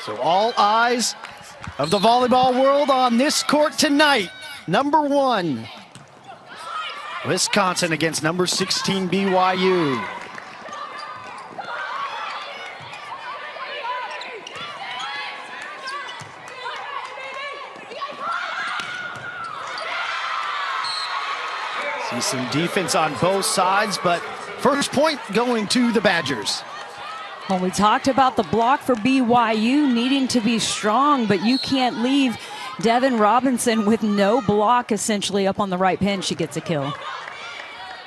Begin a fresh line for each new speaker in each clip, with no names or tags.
So all eyes of the volleyball world on this court tonight. Number 1, Wisconsin against number 16, BYU. See some defense on both sides, but first point going to the Badgers.
Well, we talked about the block for BYU needing to be strong, but you can't leave Devin Robinson with no block essentially up on the right pin. She gets a kill.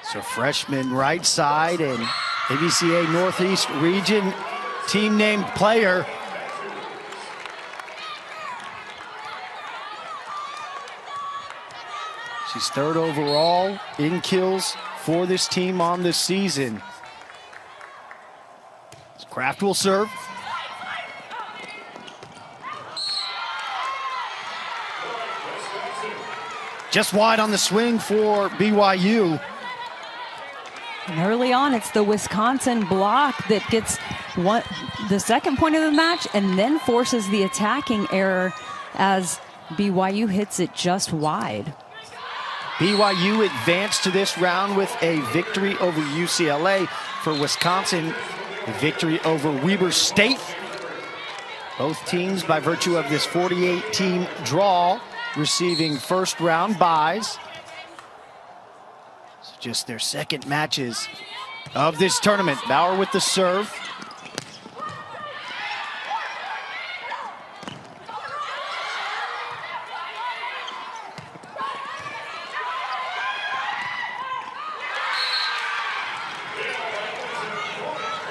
So freshman right side and AVCA Northeast Region team named player. She's 3rd overall in kills for this team on this season. Kraft will serve. Just wide on the swing for BYU.
And early on, it's the Wisconsin block that gets the second point of the match and then forces the attacking error as BYU hits it just wide.
BYU advanced to this round with a victory over UCLA. For Wisconsin, a victory over Weber State. Both teams, by virtue of this 48-team draw, receiving first round byes. So just their second matches of this tournament. Bauer with the serve.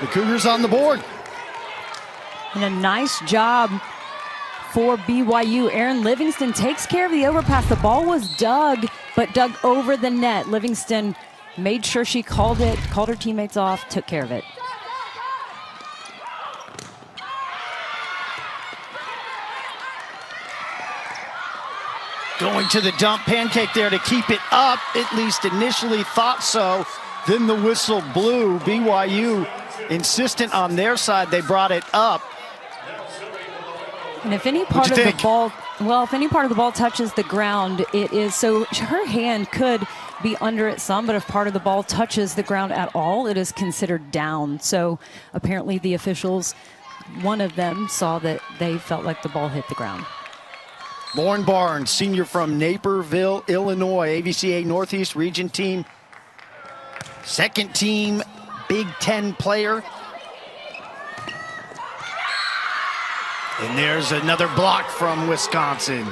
The Cougars on the board.
And a nice job for BYU. Erin Livingston takes care of the overpass. The ball was dug, but dug over the net. Livingston made sure she called it, called her teammates off, took care of it.
Going to the dump, pancake there to keep it up. At least initially thought so. Then the whistle blew. BYU insistent on their side. They brought it up.
And if any part of the ball, well, if any part of the ball touches the ground, it is, so her hand could be under it some, but if part of the ball touches the ground at all, it is considered down. So apparently the officials, one of them saw that they felt like the ball hit the ground.
Lauren Barnes, senior from Naperville, Illinois, AVCA Northeast Region team. Second team Big Ten player. And there's another block from Wisconsin.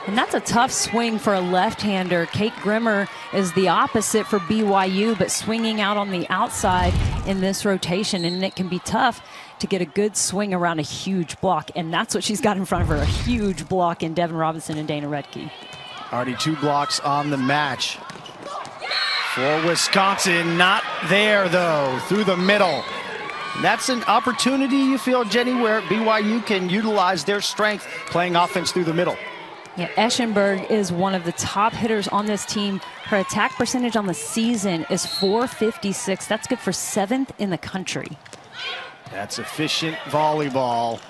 And that's a tough swing for a left-hander. Kate Grimmer is the opposite for BYU, but swinging out on the outside in this rotation. And it can be tough to get a good swing around a huge block. And that's what she's got in front of her, a huge block in Devin Robinson and Dana Redke.
Already 2 blocks on the match. For Wisconsin, not there though, through the middle. That's an opportunity, you feel, Jenny, where BYU can utilize their strength playing offense through the middle.
Yeah, Eschenberg is one of the top hitters on this team. Her attack percentage on the season is .456. That's good for 7th in the country.
That's efficient volleyball.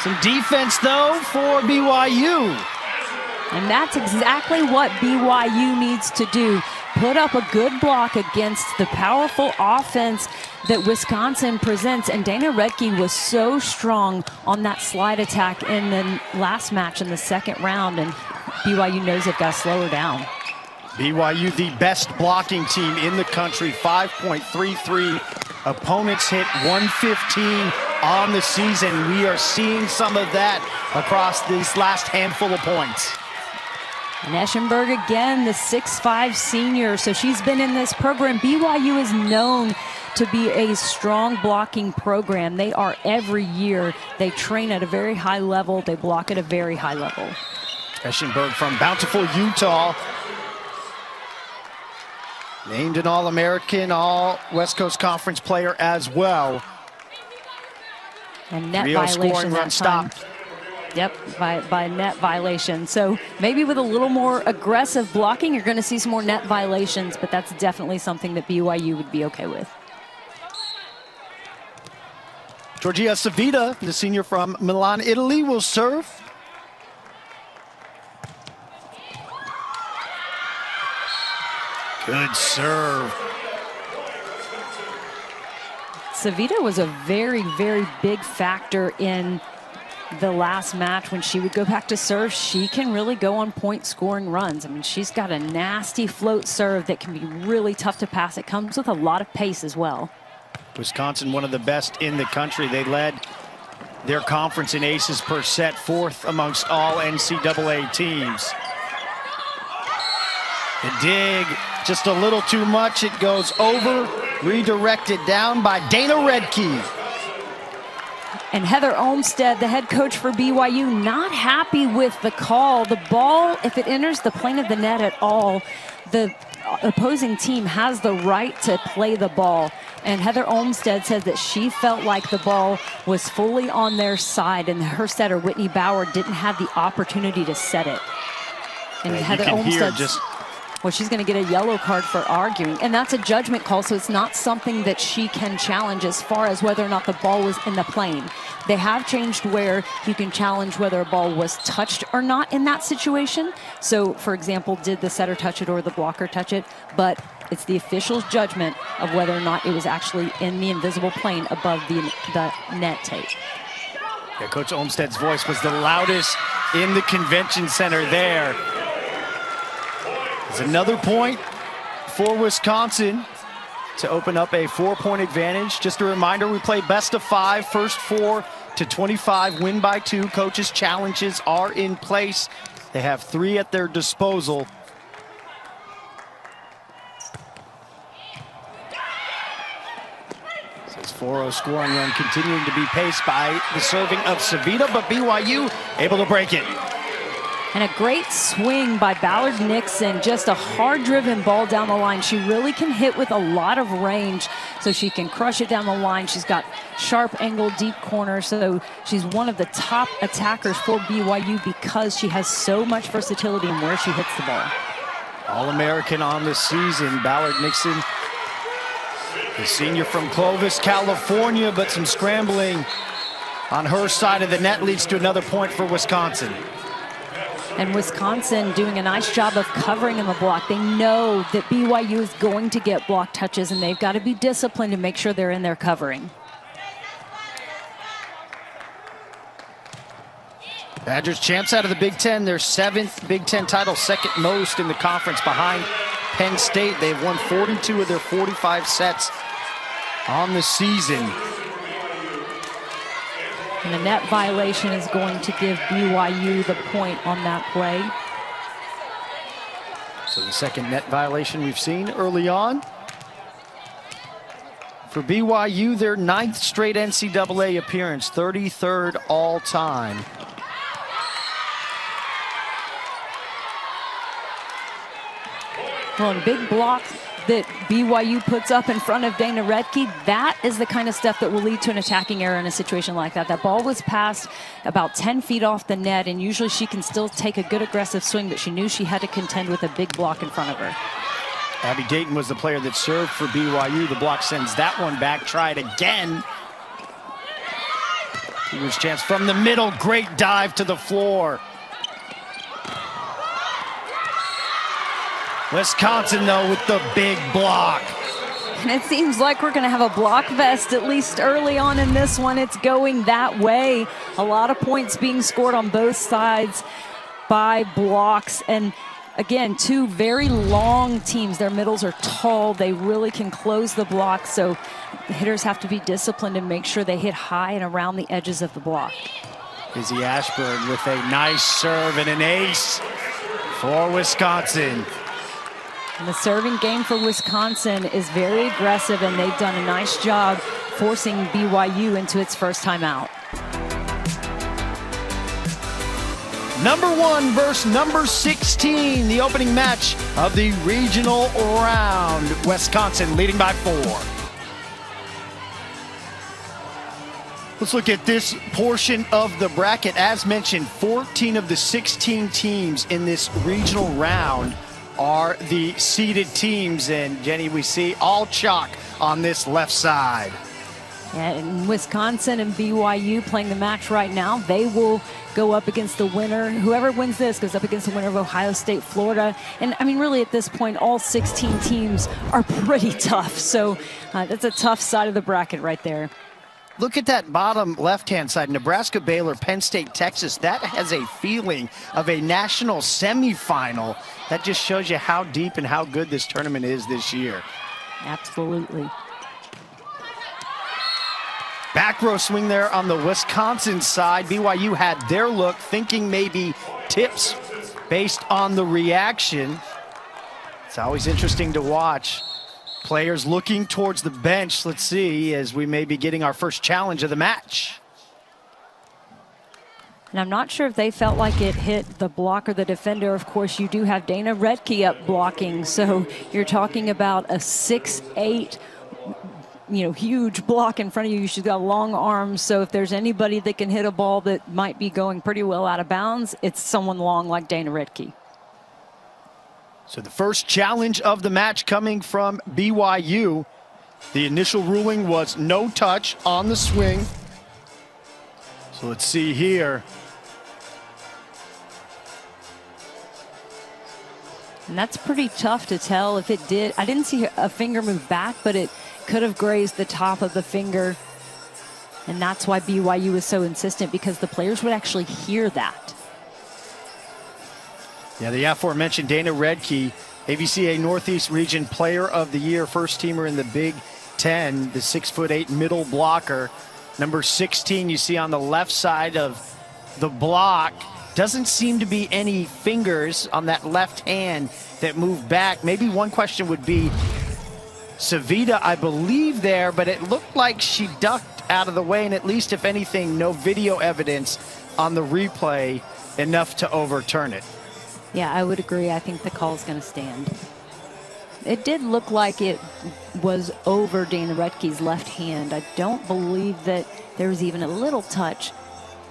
Some defense, though, for BYU.
And that's exactly what BYU needs to do. Put up a good block against the powerful offense that Wisconsin presents. And Dana Redke was so strong on that slide attack in the last match in the second round. And BYU knows they've got to slow her down.
BYU, the best blocking team in the country, 5.33. Opponents hit 115 on the season. We are seeing some of that across these last handful of points.
And Eschenberg again, the 6'5" senior. So she's been in this program. BYU is known to be a strong blocking program. They are every year. They train at a very high level. They block at a very high level.
Eschenberg from Bountiful, Utah. Named an All-American, All-West Coast Conference player as well.
And net violation
run stop.
Yep, by net violation. So maybe with a little more aggressive blocking, you're going to see some more net violations, but that's definitely something that BYU would be okay with.
Giorgia Savita, the senior from Milan, Italy, will serve. Good serve.
Savita was a very, very big factor in the last match. When she would go back to serve, she can really go on point scoring runs. I mean, she's got a nasty float serve that can be really tough to pass. It comes with a lot of pace as well.
Wisconsin, one of the best in the country. They led their conference in aces per set, 4th amongst all NCAA teams. The dig, just a little too much. It goes over, redirected down by Dana Redke.
And Heather Olmstead, the head coach for BYU, not happy with the call. The ball, if it enters the plane of the net at all, the opposing team has the right to play the ball. And Heather Olmstead said that she felt like the ball was fully on their side, and her setter, Whitney Bauer, didn't have the opportunity to set it. And Heather Olmstead, well, she's going to get a yellow card for arguing. And that's a judgment call, so it's not something that she can challenge as far as whether or not the ball was in the plane. They have changed where you can challenge whether a ball was touched or not in that situation. So, for example, did the setter touch it or the blocker touch it? But it's the official's judgment of whether or not it was actually in the invisible plane above the net tape.
Yeah, Coach Olmstead's voice was the loudest in the convention center there. It's another point for Wisconsin to open up a 4-point advantage. Just a reminder, we play best of 5, first 4 to 25, win by 2. Coaches' challenges are in place. They have 3 at their disposal. So this 4-0 scoring run continuing to be paced by the serving of Savita, but BYU able to break it.
And a great swing by Ballard Nixon, just a hard-driven ball down the line. She really can hit with a lot of range, so she can crush it down the line. She's got sharp angle, deep corner, so she's one of the top attackers for BYU because she has so much versatility in where she hits the ball.
All-American on the season, Ballard Nixon, the senior from Clovis, California, but some scrambling on her side of the net leads to another point for Wisconsin.
And Wisconsin doing a nice job of covering in the block. They know that BYU is going to get block touches, and they've got to be disciplined to make sure they're in there covering.
Badgers champs out of the Big Ten, their 7th Big Ten title, 2nd most in the conference behind Penn State. They've won 42 of their 45 sets on the season.
And the net violation is going to give BYU the point on that play.
So the 2nd net violation we've seen early on. For BYU, their 9th straight NCAA appearance, 33rd all time.
Well, and big blocks that BYU puts up in front of Dana Redke, that is the kind of stuff that will lead to an attacking error in a situation like that. That ball was passed about 10 feet off the net, and usually she can still take a good aggressive swing, but she knew she had to contend with a big block in front of her.
Abby Dayton was the player that served for BYU. The block sends that one back. Try it again. Here's chance from the middle. Great dive to the floor. Wisconsin, though, with the big block.
And it seems like we're going to have a block vest, at least early on in this one. It's going that way. A lot of points being scored on both sides by blocks. And again, 2 very long teams. Their middles are tall. They really can close the block. So the hitters have to be disciplined and make sure they hit high and around the edges of the block.
Izzy Ashburn with a nice serve and an ace for Wisconsin.
And the serving game for Wisconsin is very aggressive, and they've done a nice job forcing BYU into its first time out.
Number 1 versus number 16, the opening match of the regional round. Wisconsin leading by 4. Let's look at this portion of the bracket. As mentioned, 14 of the 16 teams in this regional round are the seeded teams. And Jenny, we see all chalk on this left side.
And Wisconsin and BYU playing the match right now. They will go up against the winner. Whoever wins this goes up against the winner of Ohio State, Florida. And I mean, really at this point, all 16 teams are pretty tough. So that's a tough side of the bracket right there.
Look at that bottom left-hand side, Nebraska, Baylor, Penn State, Texas. That has a feeling of a national semifinal. That just shows you how deep and how good this tournament is this year.
Absolutely.
Back row swing there on the Wisconsin side. BYU had their look, thinking maybe tips based on the reaction. It's always interesting to watch. Players looking towards the bench. Let's see, as we may be getting our first challenge of the match.
And I'm not sure if they felt like it hit the block or the defender. Of course, you do have Dana Redke up blocking. So you're talking about a 6'8", huge block in front of you. She's got long arms. So if there's anybody that can hit a ball that might be going pretty well out of bounds, it's someone long like Dana Redke.
So the first challenge of the match coming from BYU. The initial ruling was no touch on the swing. So let's see here.
And that's pretty tough to tell if it did. I didn't see a finger move back, but it could have grazed the top of the finger. And that's why BYU was so insistent, because the players would actually hear that.
Yeah, the aforementioned Dana Redke, AVCA Northeast Region Player of the Year, first teamer in the Big Ten, the 6'8" middle blocker. Number 16 you see on the left side of the block. Doesn't seem to be any fingers on that left hand that move back. Maybe one question would be Savita, I believe there, but it looked like she ducked out of the way, and at least, if anything, no video evidence on the replay enough to overturn it.
Yeah, I would agree. I think the call is going to stand. It did look like it was over Dana Redke's left hand. I don't believe that there was even a little touch,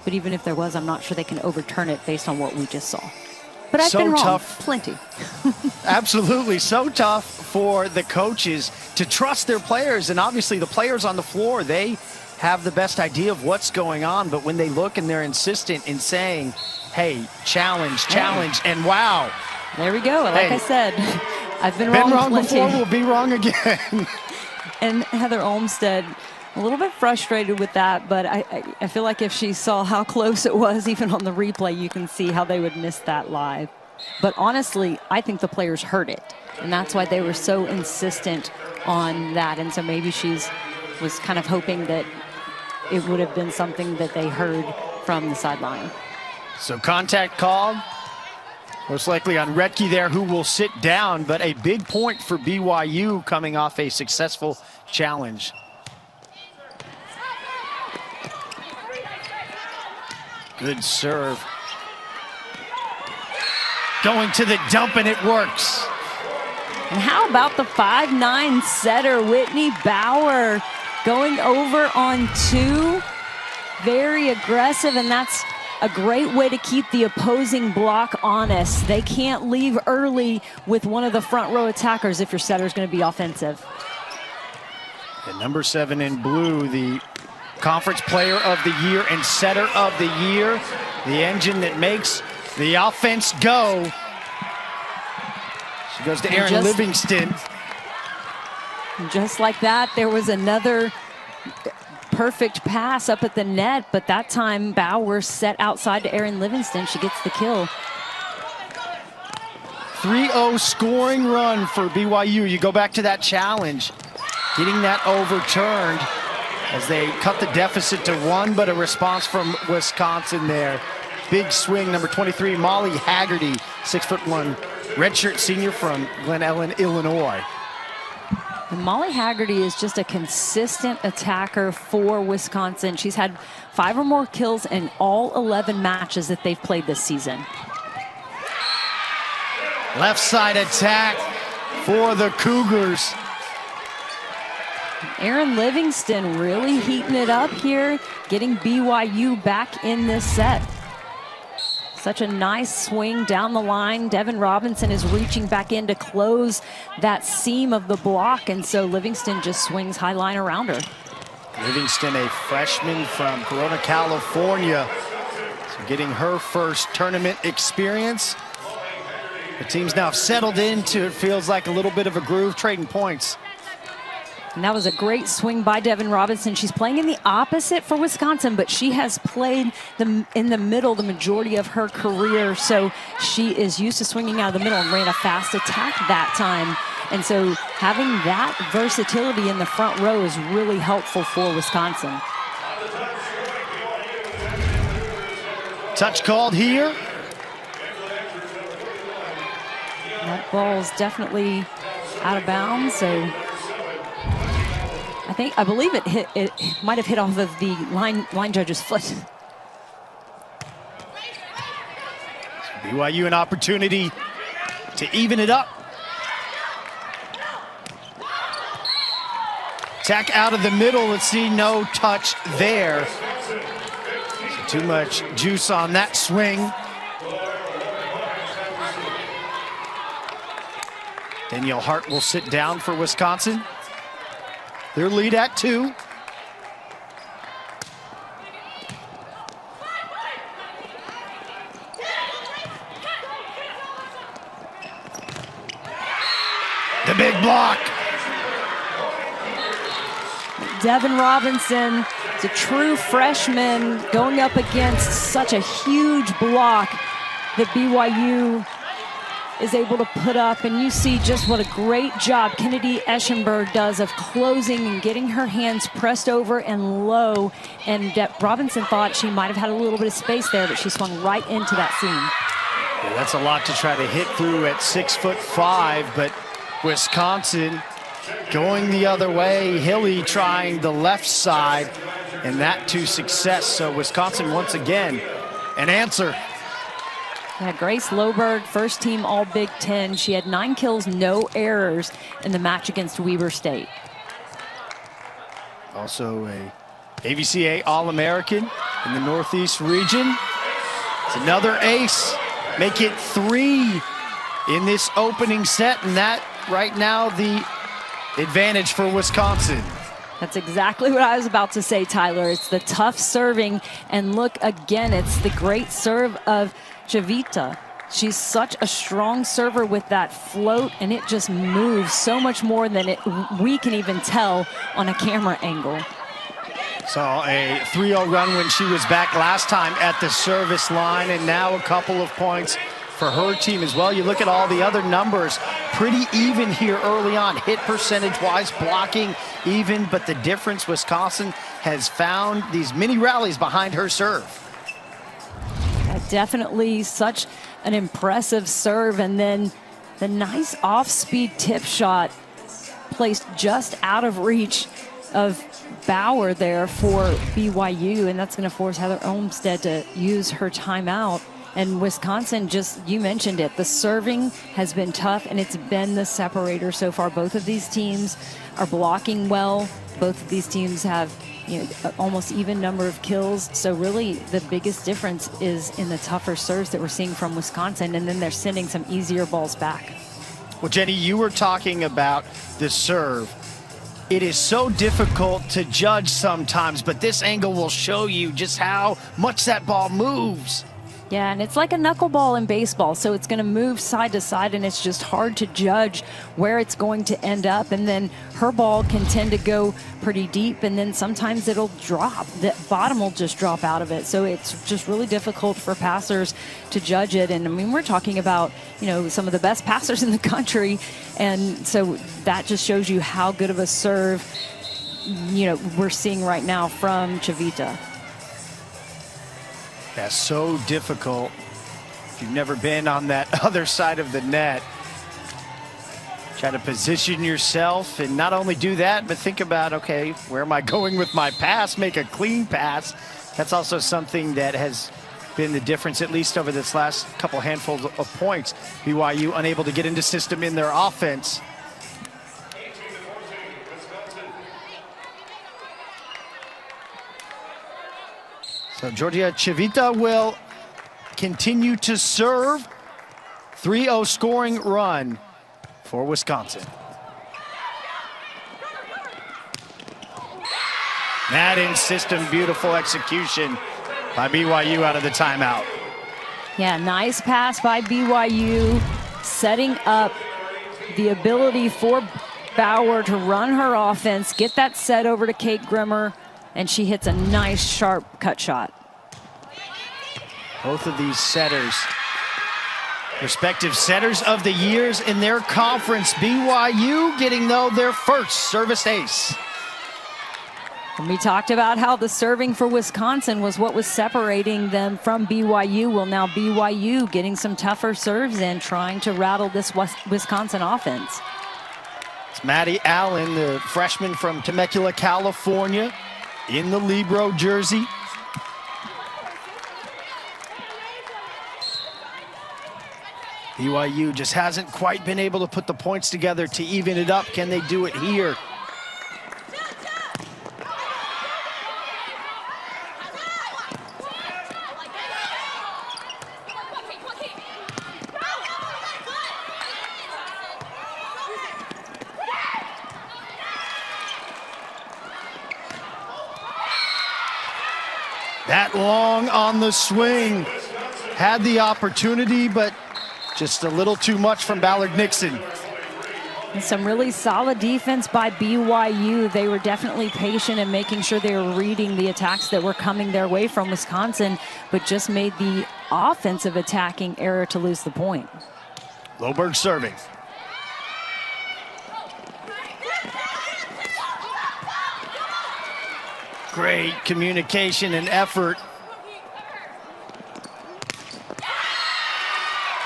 but even if there was, I'm not sure they can overturn it based on what we just saw. But I've been wrong.
Tough.
Plenty.
Absolutely. So tough for the coaches to trust their players. And obviously the players on the floor, they have the best idea of what's going on. But when they look and they're insistent in saying, hey, challenge, and wow.
There we go. Like I said, I've been wrong
before, we'll be wrong again.
And Heather Olmstead, a little bit frustrated with that, but I feel like if she saw how close it was, even on the replay, you can see how they would miss that live. But honestly, I think the players heard it, and that's why they were so insistent on that. And so maybe was kind of hoping that it would have been something that they heard from the sideline.
So contact called, most likely on Redke there, who will sit down, but a big point for BYU coming off a successful challenge. Good serve. Going to the dump, and it works.
And how about the 5'9" setter, Whitney Bauer, going over on two? Very aggressive, and that's a great way to keep the opposing block honest. They can't leave early with one of the front row attackers if your setter is going to be offensive.
And number 7 in blue, the Conference Player of the Year and Setter of the Year, the engine that makes the offense go. She goes to Erin Livingston.
Just like that, there was another perfect pass up at the net, but that time Bauer set outside to Erin Livingston. She gets the kill.
3-0 scoring run for BYU. You go back to that challenge, getting that overturned as they cut the deficit to 1, but a response from Wisconsin there. Big swing, number 23, Molly Haggerty, 6'1", redshirt senior from Glen Ellen, Illinois.
And Molly Haggerty is just a consistent attacker for Wisconsin. She's had 5 or more kills in all 11 matches that they've played this season.
Left side attack for the Cougars.
Erin Livingston really heating it up here, getting BYU back in this set. Such a nice swing down the line. Devin Robinson is reaching back in to close that seam of the block, and so Livingston just swings high line around her.
Livingston, a freshman from Corona, California. So getting her first tournament experience. The team's now settled into, it feels like, a little bit of a groove, trading points.
And that was a great swing by Devin Robinson. She's playing in the opposite for Wisconsin, but she has played in the middle the majority of her career. So she is used to swinging out of the middle and ran a fast attack that time. And so having that versatility in the front row is really helpful for Wisconsin.
Touch called here.
That ball is definitely out of bounds. So I believe it might have hit off of the line judge's foot.
BYU an opportunity to even it up. Attack out of the middle. Let's see, no touch there. So too much juice on that swing. Danielle Hart will sit down for Wisconsin. Their lead at 2. The big block.
Devin Robinson is a true freshman going up against such a huge block that BYU is able to put up, and you see just what a great job Kennedy Eschenberg does of closing and getting her hands pressed over and low. And Robinson thought she might have had a little bit of space there, but she swung right into that seam.
Yeah, that's a lot to try to hit through at 6'5", but Wisconsin going the other way. Hilly trying the left side, and that to success. So Wisconsin once again an answer.
Yeah, Grace Loberg, first team All Big Ten. She had 9 kills, no errors in the match against Weber State.
Also a AVCA All-American in the Northeast region. It's another ace. Make it 3 in this opening set, and that right now the advantage for Wisconsin.
That's exactly what I was about to say, Tyler. It's the tough serving, and look again, it's the great serve of Chavita. She's such a strong server with that float, and it just moves so much more than we can even tell on a camera angle.
Saw a 3-0 run when she was back last time at the service line, and now a couple of points for her team as well. You look at all the other numbers, pretty even here early on, hit percentage-wise, blocking even, but the difference, Wisconsin has found these mini rallies behind her serve.
Definitely such an impressive serve, and then the nice off-speed tip shot placed just out of reach of Bauer there for BYU, and that's going to force Heather Olmstead to use her timeout. And Wisconsin, just, you mentioned it, the serving has been tough, and it's been the separator so far. Both of these teams are blocking well. Both of these teams have, you know, almost even number of kills. So really the biggest difference is in the tougher serves that we're seeing from Wisconsin, and then they're sending some easier balls back.
Well, Jenny, you were talking about the serve. It is so difficult to judge sometimes, but this angle will show you just how much that ball moves.
Yeah, and it's like a knuckleball in baseball, so it's going to move side to side, and it's just hard to judge where it's going to end up. And then her ball can tend to go pretty deep, and then sometimes it'll drop. The bottom will just drop out of it. So it's just really difficult for passers to judge it. And I mean, we're talking about, you know, some of the best passers in the country, and so that just shows you how good of a serve, you know, we're seeing right now from Chavita.
That's so difficult if you've never been on that other side of the net. Try to position yourself and not only do that, but think about, okay, where am I going with my pass? Make a clean pass. That's also something that has been the difference, at least over this last couple handfuls of points. BYU unable to get into system in their offense. So Georgia Chavita will continue to serve. 3-0 scoring run for Wisconsin. That in-system beautiful execution by BYU out of the timeout.
Yeah, nice pass by BYU, setting up the ability for Bauer to run her offense, get that set over to Kate Grimmer, and she hits a nice, sharp cut shot.
Both of these setters, respective setters of the years in their conference. BYU getting, though, their first service ace.
And we talked about how the serving for Wisconsin was what was separating them from BYU. Well, now BYU getting some tougher serves in, trying to rattle this Wisconsin offense.
It's Maddie Allen, the freshman from Temecula, California, in the Libero jersey. BYU just hasn't quite been able to put the points together to even it up. Can they do it here? That long on the swing. Had the opportunity, but just a little too much from Ballard Nixon.
And some really solid defense by BYU. They were definitely patient in making sure they were reading the attacks that were coming their way from Wisconsin, but just made the offensive attacking error to lose the point.
Loberg serving. Great communication and effort.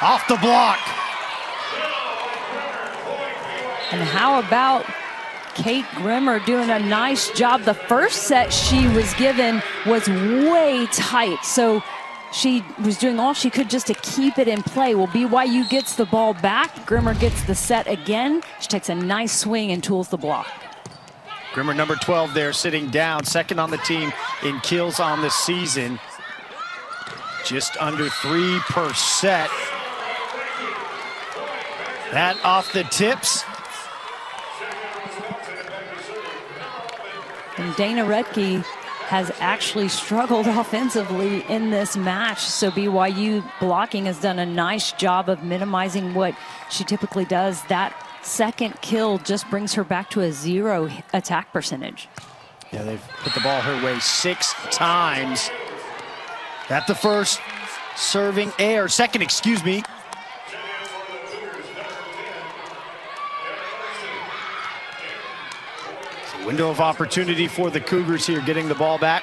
Off the block.
And how about Kate Grimmer doing a nice job? The first set she was given was way tight, so she was doing all she could just to keep it in play. Well, BYU gets the ball back. Grimmer gets the set again. She takes a nice swing and tools the block.
Grimmer, number 12 there, sitting down, second on the team in kills on the season. Just under 3 per set. That off the tips.
And Dana Redke has actually struggled offensively in this match, so BYU blocking has done a nice job of minimizing what she typically does. That second kill just brings her back to a 0 attack percentage.
Yeah, they've put the ball her way 6 times. At the first serving error, second, excuse me. It's a window of opportunity for the Cougars here, getting the ball back.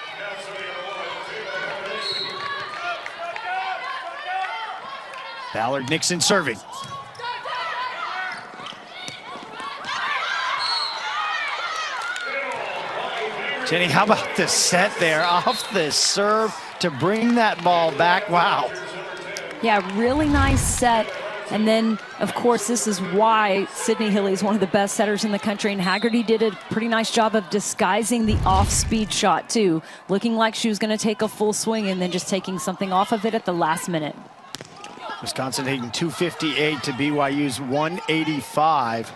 Ballard Nixon serving. Jenny, how about the set there off the serve to bring that ball back? Wow.
Yeah, really nice set. And then, of course, this is why Sydney Hilly is one of the best setters in the country. And Haggerty did a pretty nice job of disguising the off-speed shot, too. Looking like she was going to take a full swing and then just taking something off of it at the last minute.
Wisconsin taking 258 to BYU's 185.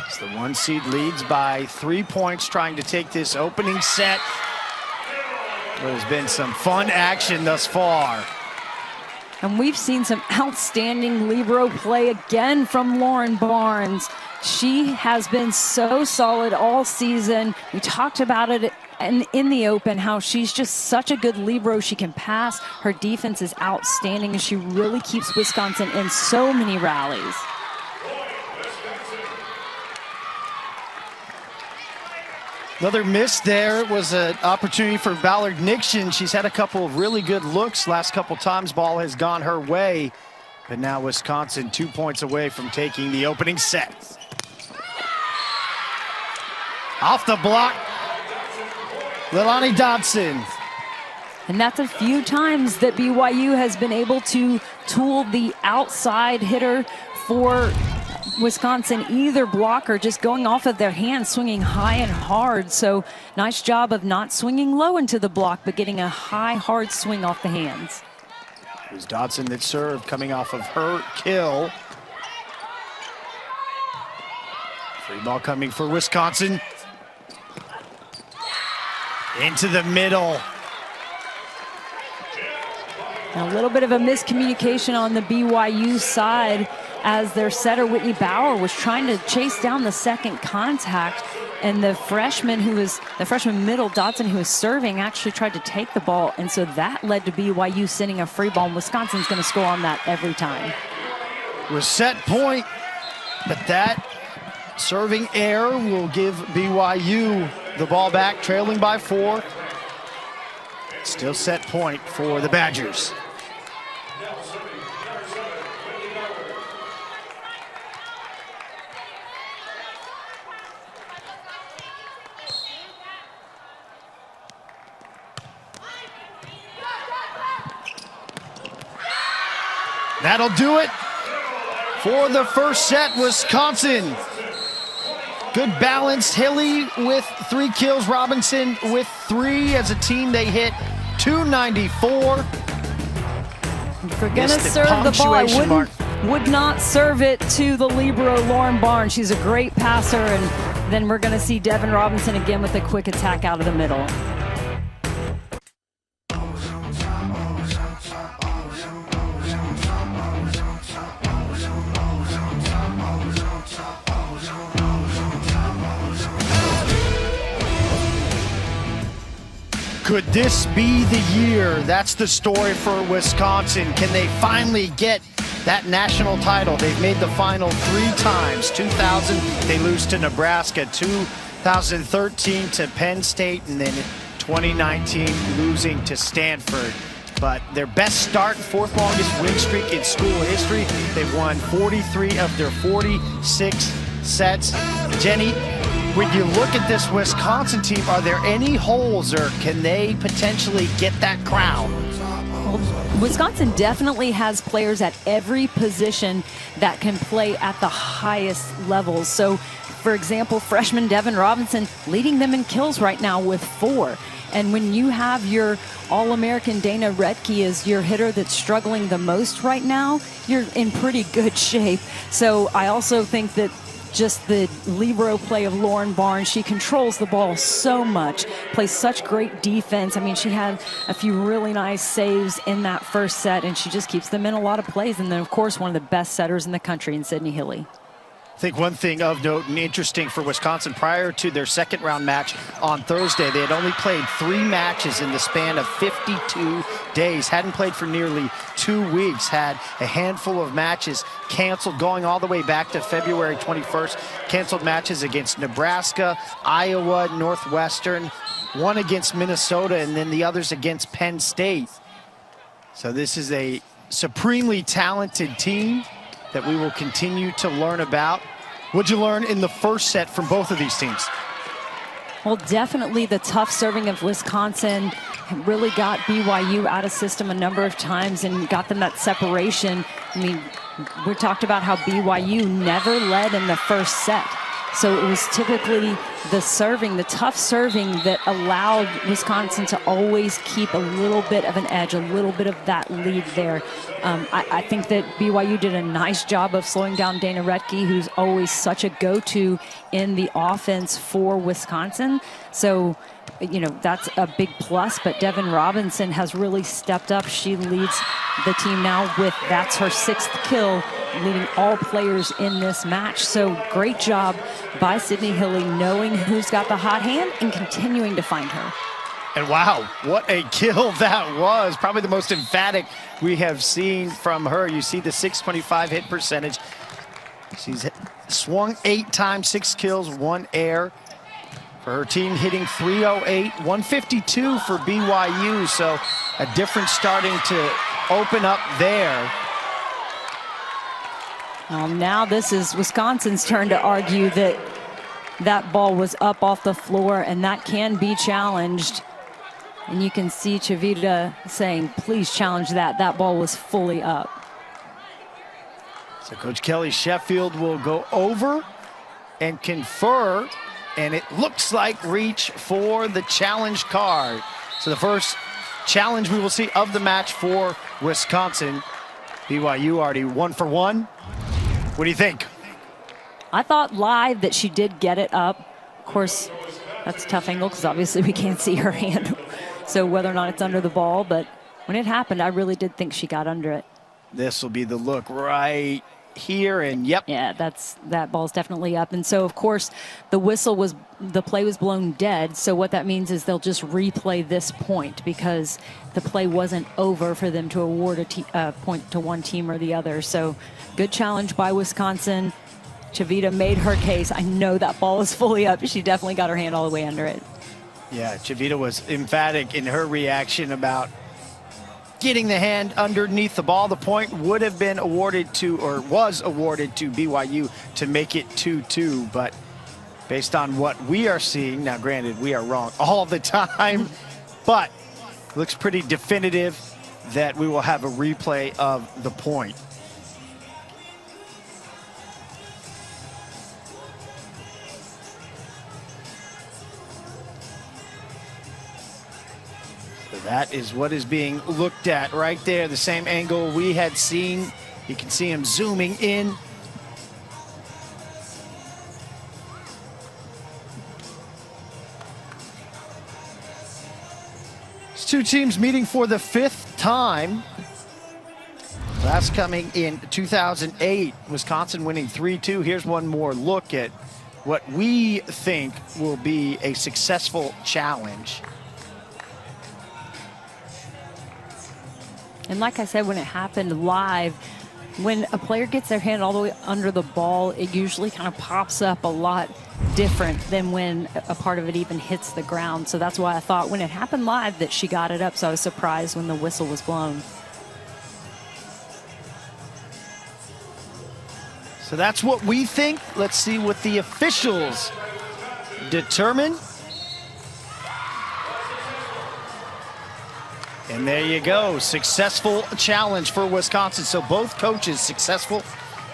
As the 1 seed leads by 3 points, trying to take this opening set. There's been some fun action thus far.
And we've seen some outstanding libero play again from Lauren Barnes. She has been so solid all season. We talked about it in the open, how she's just such a good libero. She can pass. Her defense is outstanding, and she really keeps Wisconsin in so many rallies.
Another miss there was an opportunity for Ballard Nixon. She's had a couple of really good looks. Last couple times ball has gone her way. But now Wisconsin 2 points away from taking the opening set. Off the block, Leilani Dodson.
And that's a few times that BYU has been able to tool the outside hitter for Wisconsin, either block or just going off of their hands, swinging high and hard. So nice job of not swinging low into the block, but getting a high, hard swing off the hands.
It was Dodson that served, coming off of her kill. Free ball coming for Wisconsin. Into the middle.
A little bit of a miscommunication on the BYU side as their setter, Whitney Bauer, was trying to chase down the second contact. And the freshman middle, Dodson, who was serving, actually tried to take the ball. And so that led to BYU sending a free ball. And Wisconsin's going to score on that every time.
Was set point, but that serving error will give BYU the ball back, trailing by 4. Still set point for the Badgers. That'll do it for the first set. Wisconsin. Good balance. Hilly with 3 kills. Robinson with 3. As a team, they hit 294.
If we're going to serve the ball, I would not serve it to the libero, Lauren Barnes. She's a great passer. And then we're going to see Devin Robinson again with a quick attack out of the middle.
Could this be the year? That's the story for Wisconsin. Can they finally get that national title? They've made the final 3 times. 2000, they lose to Nebraska. 2013 to Penn State, and then 2019 losing to Stanford. But their best start, 4th longest win streak in school history. They've won 43 of their 46 sets. Jenny, when you look at this Wisconsin team, are there any holes, or can they potentially get that crown?
Well, Wisconsin definitely has players at every position that can play at the highest levels. So, for example, freshman Devin Robinson leading them in kills right now with 4. And when you have your All-American Dana Redke as your hitter that's struggling the most right now, you're in pretty good shape. So I also think that just the libero play of Lauren Barnes, she controls the ball so much, plays such great defense. I mean, she had a few really nice saves in that first set, and she just keeps them in a lot of plays. And then, of course, one of the best setters in the country in Sydney Hilly.
I think one thing of note and interesting for Wisconsin, prior to their second round match on Thursday, they had only played 3 matches in the span of 52 days. Hadn't played for nearly 2 weeks. Had a handful of matches canceled going all the way back to February 21st. Canceled matches against Nebraska, Iowa, Northwestern, one against Minnesota, and then the others against Penn State. So this is a supremely talented team that we will continue to learn about. What'd you learn in the first set from both of these teams?
Well, definitely the tough serving of Wisconsin really got BYU out of system a number of times and got them that separation. I mean, we talked about how BYU never led in the first set. So it was typically the serving, the tough serving, that allowed Wisconsin to always keep a little bit of an edge, a little bit of that lead there. I think that BYU did a nice job of slowing down Dana Redke, who's always such a go-to in the offense for Wisconsin. So, you know, that's a big plus, but Devin Robinson has really stepped up. She leads the team now with, that's her 6th kill, leading all players in this match. So great job by Sydney Hilly, knowing who's got the hot hand and continuing to find her.
And wow, what a kill that was. Probably the most emphatic we have seen from her. You see the 625 hit percentage. She's swung 8 times, 6 kills, 1 air. For her team, hitting 308, 152 for BYU. So a difference starting to open up there.
Well, now this is Wisconsin's turn to argue that that ball was up off the floor, and that can be challenged. And you can see Chavita saying, please challenge that. That ball was fully up.
So Coach Kelly Sheffield will go over and confer, and it looks like reach for the challenge card. So the first challenge we will see of the match for Wisconsin. BYU already 1 for 1. What do you think?
I thought live that she did get it up. Of course, That's a tough angle because obviously we can't see her hand. So whether or not it's under the ball, but when it happened, I really did think she got under it.
This will be the look right here, and yep.
Yeah, that ball's definitely up. And so, of course, the play was blown dead. So what that means is they'll just replay this point because the play wasn't over for them to award a point to one team or the other. So good challenge by Wisconsin. Chavita made her case. I know that ball is fully up. She definitely got her hand all the way under it.
Yeah, Chavita was emphatic in her reaction about getting the hand underneath the ball. The point would have been awarded to, or was awarded to BYU to make it 2-2. But based on what we are seeing, now granted, we are wrong all the time, but looks pretty definitive that we will have a replay of the point. That is what is being looked at right there. The same angle we had seen. You can see him zooming in. It's two teams meeting for the 5th time. Last coming in 2008. Wisconsin winning 3-2. Here's one more look at what we think will be a successful challenge.
And like I said, when it happened live, when a player gets their hand all the way under the ball, it usually kind of pops up a lot different than when a part of it even hits the ground. So that's why I thought when it happened live that she got it up. So I was surprised when the whistle was blown.
So that's what we think. Let's see what the officials determine. And there you go, successful challenge for Wisconsin. So both coaches successful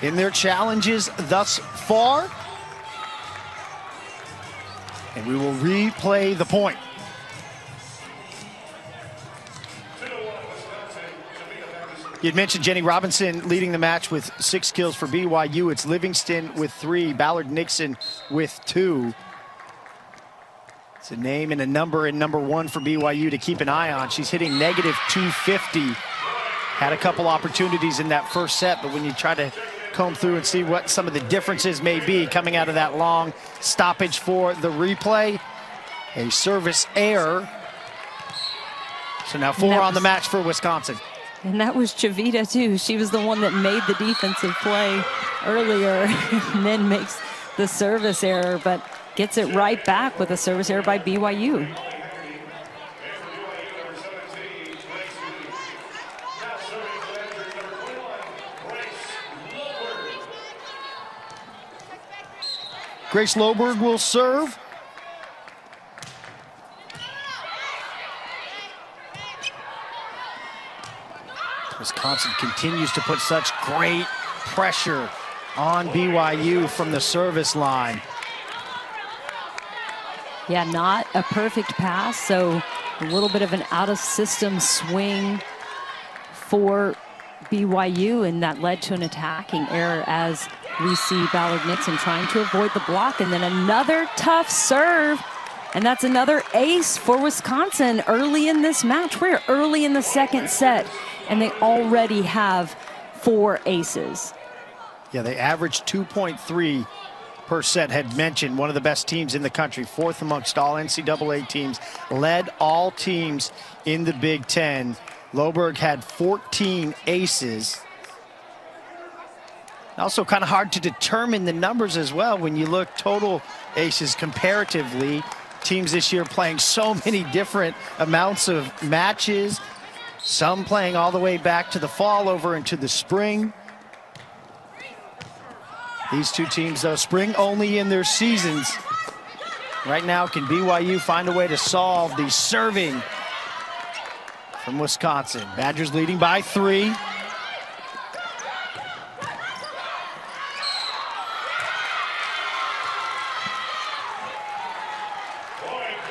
in their challenges thus far. And we will replay the point. You'd mentioned Jenny Robinson leading the match with 6 kills for BYU. It's Livingston with 3, Ballard Nixon with 2. It's a name and a number in number 1 for BYU to keep an eye on. She's hitting negative 250. Had a couple opportunities in that first set, but when you try to comb through and see what some of the differences may be coming out of that long stoppage for the replay, a service error. So now 4 on the match for Wisconsin.
And that was Chavita too. She was the one that made the defensive play earlier and then makes the service error, but gets it right back with a service error by BYU.
Grace Loberg will serve. Wisconsin continues to put such great pressure on BYU from the service line.
Yeah, not a perfect pass, so a little bit of an out-of-system swing for BYU, and that led to an attacking error as we see Ballard Nixon trying to avoid the block, and then another tough serve, and that's another ace for Wisconsin early in this match. We're early in the second set, and they already have 4 aces.
Yeah, they averaged 2.3 per set. Had mentioned one of the best teams in the country, 4th amongst all NCAA teams, led all teams in the Big Ten. Loberg had 14 aces. Also kind of hard to determine the numbers as well when you look total aces comparatively. Teams this year playing so many different amounts of matches, some playing all the way back to the fall over into the spring. These two teams, though, spring only in their seasons. Right now, can BYU find a way to solve the serving from Wisconsin? Badgers leading by 3.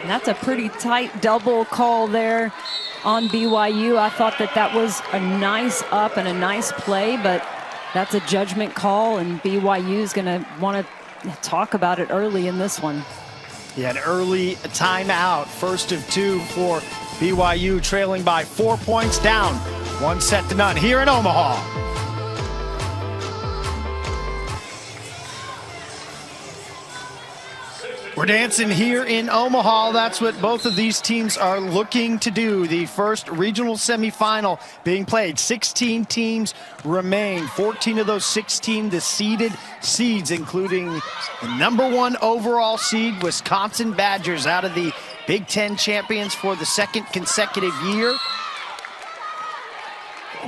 And that's a pretty tight double call there on BYU. I thought that that was a nice up and a nice play, but that's a judgment call, and BYU is going to want to talk about it early in this one.
He had early timeout, first of two for BYU, trailing by 4 points, down 1-0 here in Omaha. We're dancing here in Omaha. That's what both of these teams are looking to do. The first regional semifinal being played. 16 teams remain. 14 of those 16 the seeded seeds, including the #1 overall seed, Wisconsin Badgers, out of the Big Ten champions for the second consecutive year.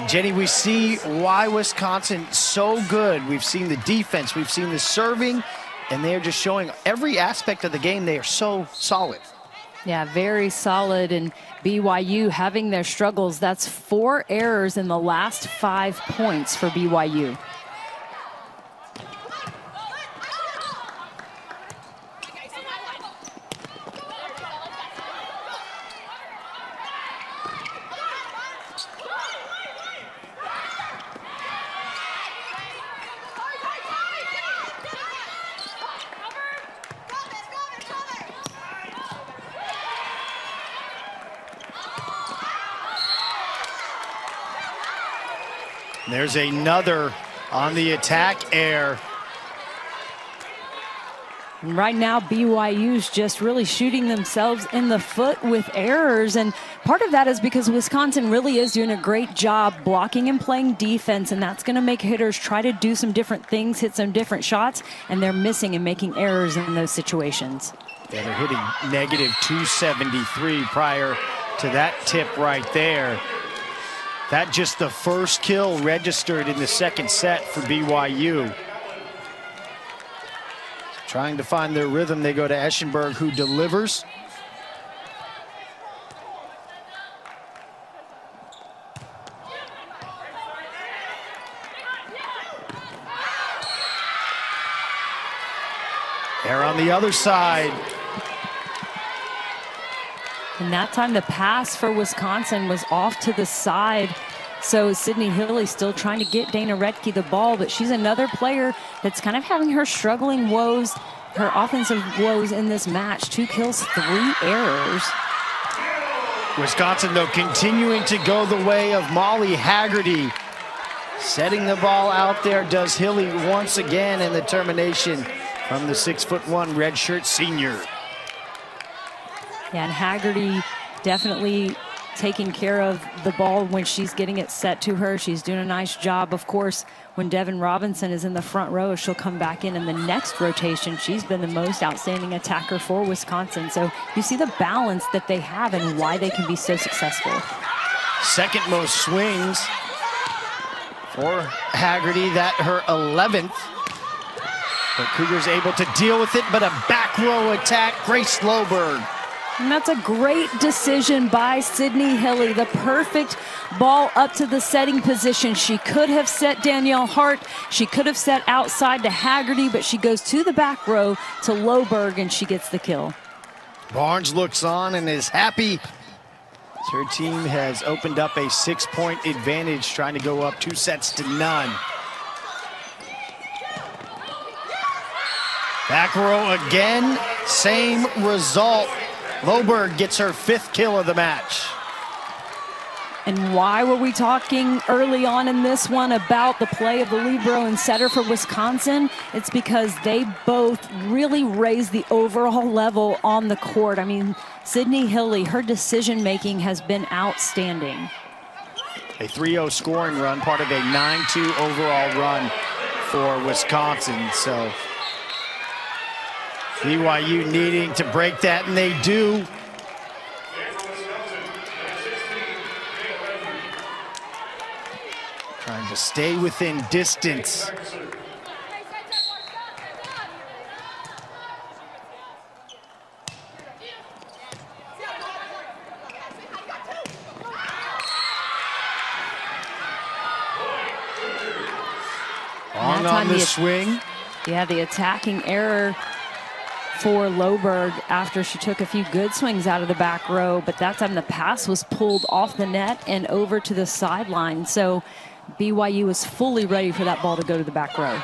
Jenny, we see why Wisconsin so good. We've seen the defense, we've seen the serving, and they're just showing every aspect of the game. They are so solid.
Yeah, very solid. And BYU having their struggles. That's 4 errors in the last 5 points for BYU.
There's another on the attack error.
Right now, BYU's just really shooting themselves in the foot with errors. And part of that is because Wisconsin really is doing a great job blocking and playing defense. And that's going to make hitters try to do some different things, hit some different shots. And they're missing and making errors in those situations.
Yeah, they're hitting -273 prior to that tip right there. That just the first kill registered in the second set for BYU. Trying to find their rhythm, they go to Eschenberg, who delivers. They're on the other side.
And that time the pass for Wisconsin was off to the side. So Sydney Hilly still trying to get Dana Redke the ball, but she's another player that's kind of having her struggling woes, her offensive woes in this match. 2 kills, 3 errors.
Wisconsin, though, continuing to go the way of Molly Haggerty. Setting the ball out there, does Hilly once again, and the termination from the 6'1" redshirt senior.
Yeah, and Haggerty definitely taking care of the ball when she's getting it set to her. She's doing a nice job. Of course, when Devin Robinson is in the front row, she'll come back in the next rotation. She's been the most outstanding attacker for Wisconsin. So you see the balance that they have and why they can be so successful.
Second most swings for Haggerty, that her 11th. But Cougars able to deal with it, but a back row attack, Grace Loberg.
And that's a great decision by Sydney Hilly. The perfect ball up to the setting position. She could have set Danielle Hart. She could have set outside to Haggerty, but she goes to the back row to Loberg, and she gets the kill.
Barnes looks on and is happy. Her team has opened up a 6-point advantage, trying to go up 2-0. Back row again, same result. Loberg gets her 5th kill of the match.
And why were we talking early on in this one about the play of the libero and setter for Wisconsin? It's because they both really raised the overall level on the court. I mean, Sydney Hilly, her decision-making has been outstanding.
A 3-0 scoring run, part of a 9-2 overall run for Wisconsin. So BYU needing to break that, and they do. Trying to stay within distance. On the swing.
Yeah, the attacking error for Loberg after she took a few good swings out of the back row, but that time the pass was pulled off the net and over to the sideline. So BYU was fully ready for that ball to go to the back row.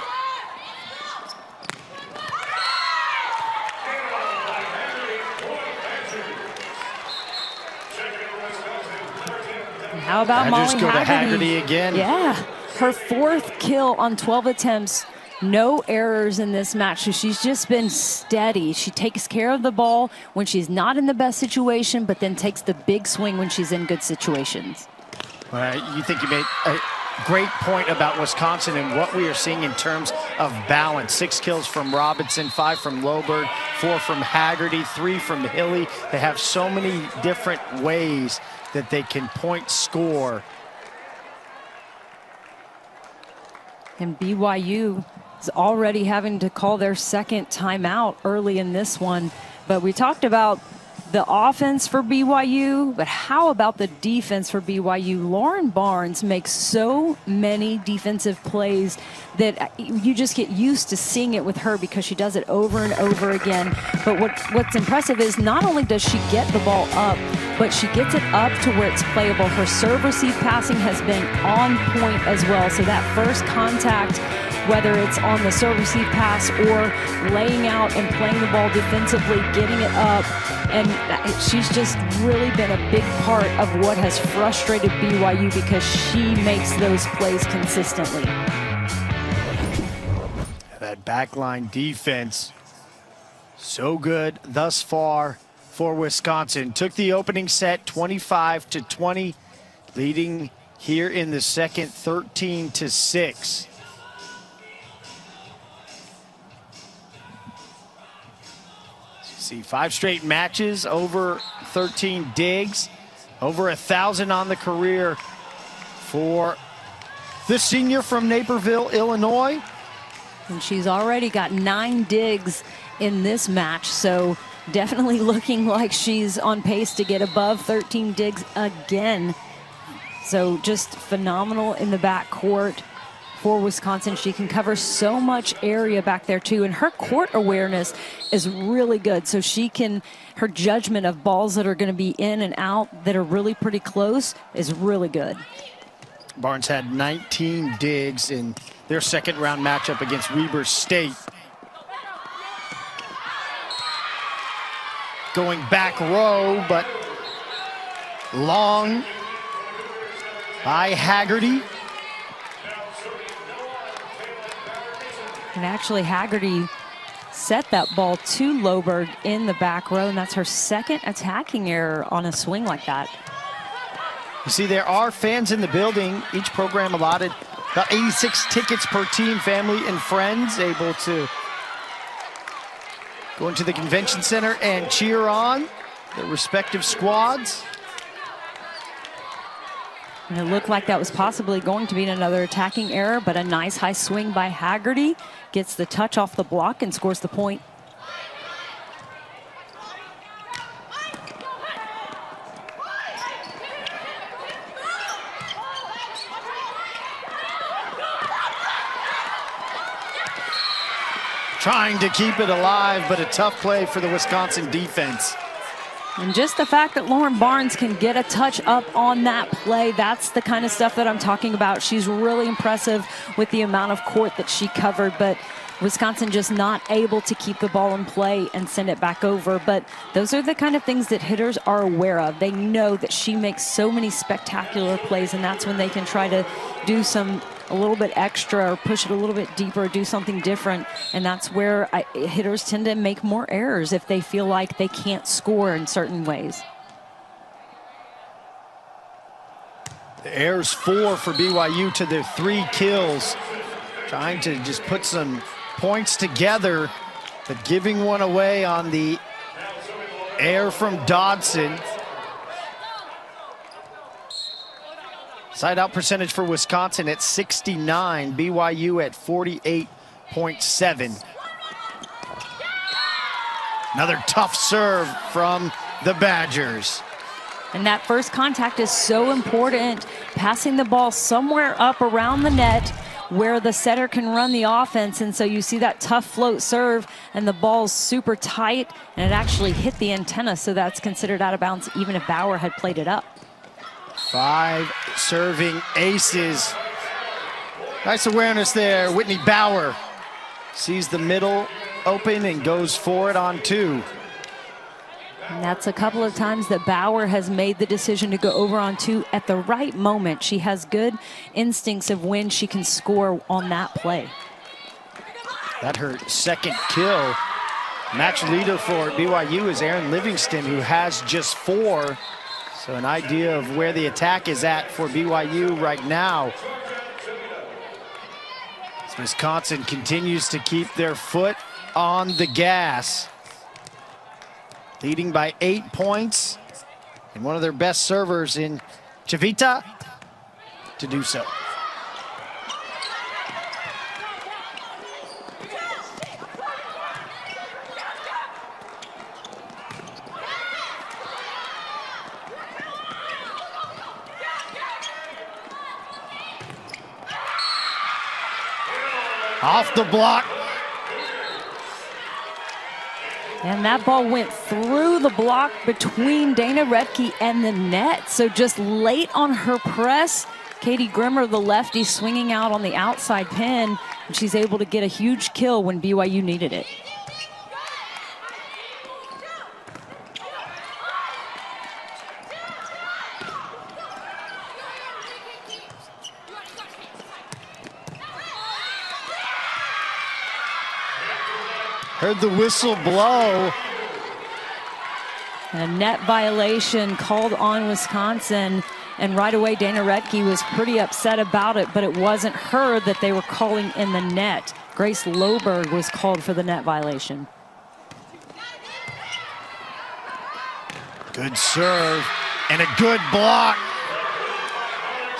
How about
Badgers
Molly
go to
Haggerty?
Haggerty again.
Yeah, her 4th kill on 12 attempts. No errors in this match, so she's just been steady. She takes care of the ball when she's not in the best situation, but then takes the big swing when she's in good situations.
You think you made a great point about Wisconsin and what we are seeing in terms of balance. 6 kills from Robinson, 5 from Loberg, 4 from Haggerty, 3 from Hilly. They have so many different ways that they can point score.
And BYU is already having to call their 2nd timeout early in this one. But we talked about the offense for BYU, but how about the defense for BYU? Lauren Barnes makes so many defensive plays that you just get used to seeing it with her because she does it over and over again. But what's impressive is not only does she get the ball up, but she gets it up to where it's playable. Her serve-receive passing has been on point as well. So that first contact, whether it's on the serve-receive pass or laying out and playing the ball defensively, getting it up, and she's just really been a big part of what has frustrated BYU because she makes those plays consistently.
That backline defense, so good thus far for Wisconsin. Took the opening set 25-20, leading here in the second 13-6. See 5 straight matches, over 13 digs, over 1,000 on the career for the senior from Naperville, Illinois.
And she's already got 9 digs in this match, so definitely looking like she's on pace to get above 13 digs again. So just phenomenal in the backcourt for Wisconsin. She can cover so much area back there too, and her court awareness is really good. So she can, her judgment of balls that are going to be in and out that are really pretty close is really good.
Barnes had 19 digs in their second round matchup against Weber State. Going back row, but long by Haggerty.
And actually Haggerty set that ball to Loberg in the back row, and that's her 2nd attacking error on a swing like that.
You see, there are fans in the building. Each program allotted about 86 tickets per team, family and friends, able to go into the convention center and cheer on their respective squads.
And it looked like that was possibly going to be another attacking error, but a nice high swing by Haggerty. Gets the touch off the block and scores the point.
Trying to keep it alive, but a tough play for the Wisconsin defense.
And just the fact that Lauren Barnes can get a touch up on that play, that's the kind of stuff that I'm talking about. She's really impressive with the amount of court that she covered, but Wisconsin just not able to keep the ball in play and send it back over. But those are the kind of things that hitters are aware of. They know that she makes so many spectacular plays, and that's when they can try to do a little bit extra or push it a little bit deeper or do something different. And that's where hitters tend to make more errors if they feel like they can't score in certain ways.
The errors 4 for BYU to their 3 kills. Trying to just put some points together, but giving one away on the error from Dodson. Side out percentage for Wisconsin at 69, BYU at 48.7. Another tough serve from the Badgers.
And that first contact is so important, passing the ball somewhere up around the net where the setter can run the offense. And so you see that tough float serve, and the ball's super tight, and it actually hit the antenna, so that's considered out of bounds even if Bauer had played it up.
5 serving aces. Nice awareness there. Whitney Bauer sees the middle open and goes for it on 2.
And that's a couple of times that Bauer has made the decision to go over on 2 at the right moment. She has good instincts of when she can score on that play.
That her second kill. Match leader for BYU is Aaron Livingston, who has just 4. So an idea of where the attack is at for BYU right now. As Wisconsin continues to keep their foot on the gas. Leading by 8 points, and one of their best servers in Chavita to do so. Off the block.
And that ball went through the block between Dana Redke and the net. So just late on her press, Katie Grimmer, the lefty, swinging out on the outside pin. And she's able to get a huge kill when BYU needed it.
Heard the whistle blow.
And a net violation called on Wisconsin. And right away, Dana Redke was pretty upset about it, but it wasn't her that they were calling in the net. Grace Loberg was called for the net violation.
Good serve and a good block.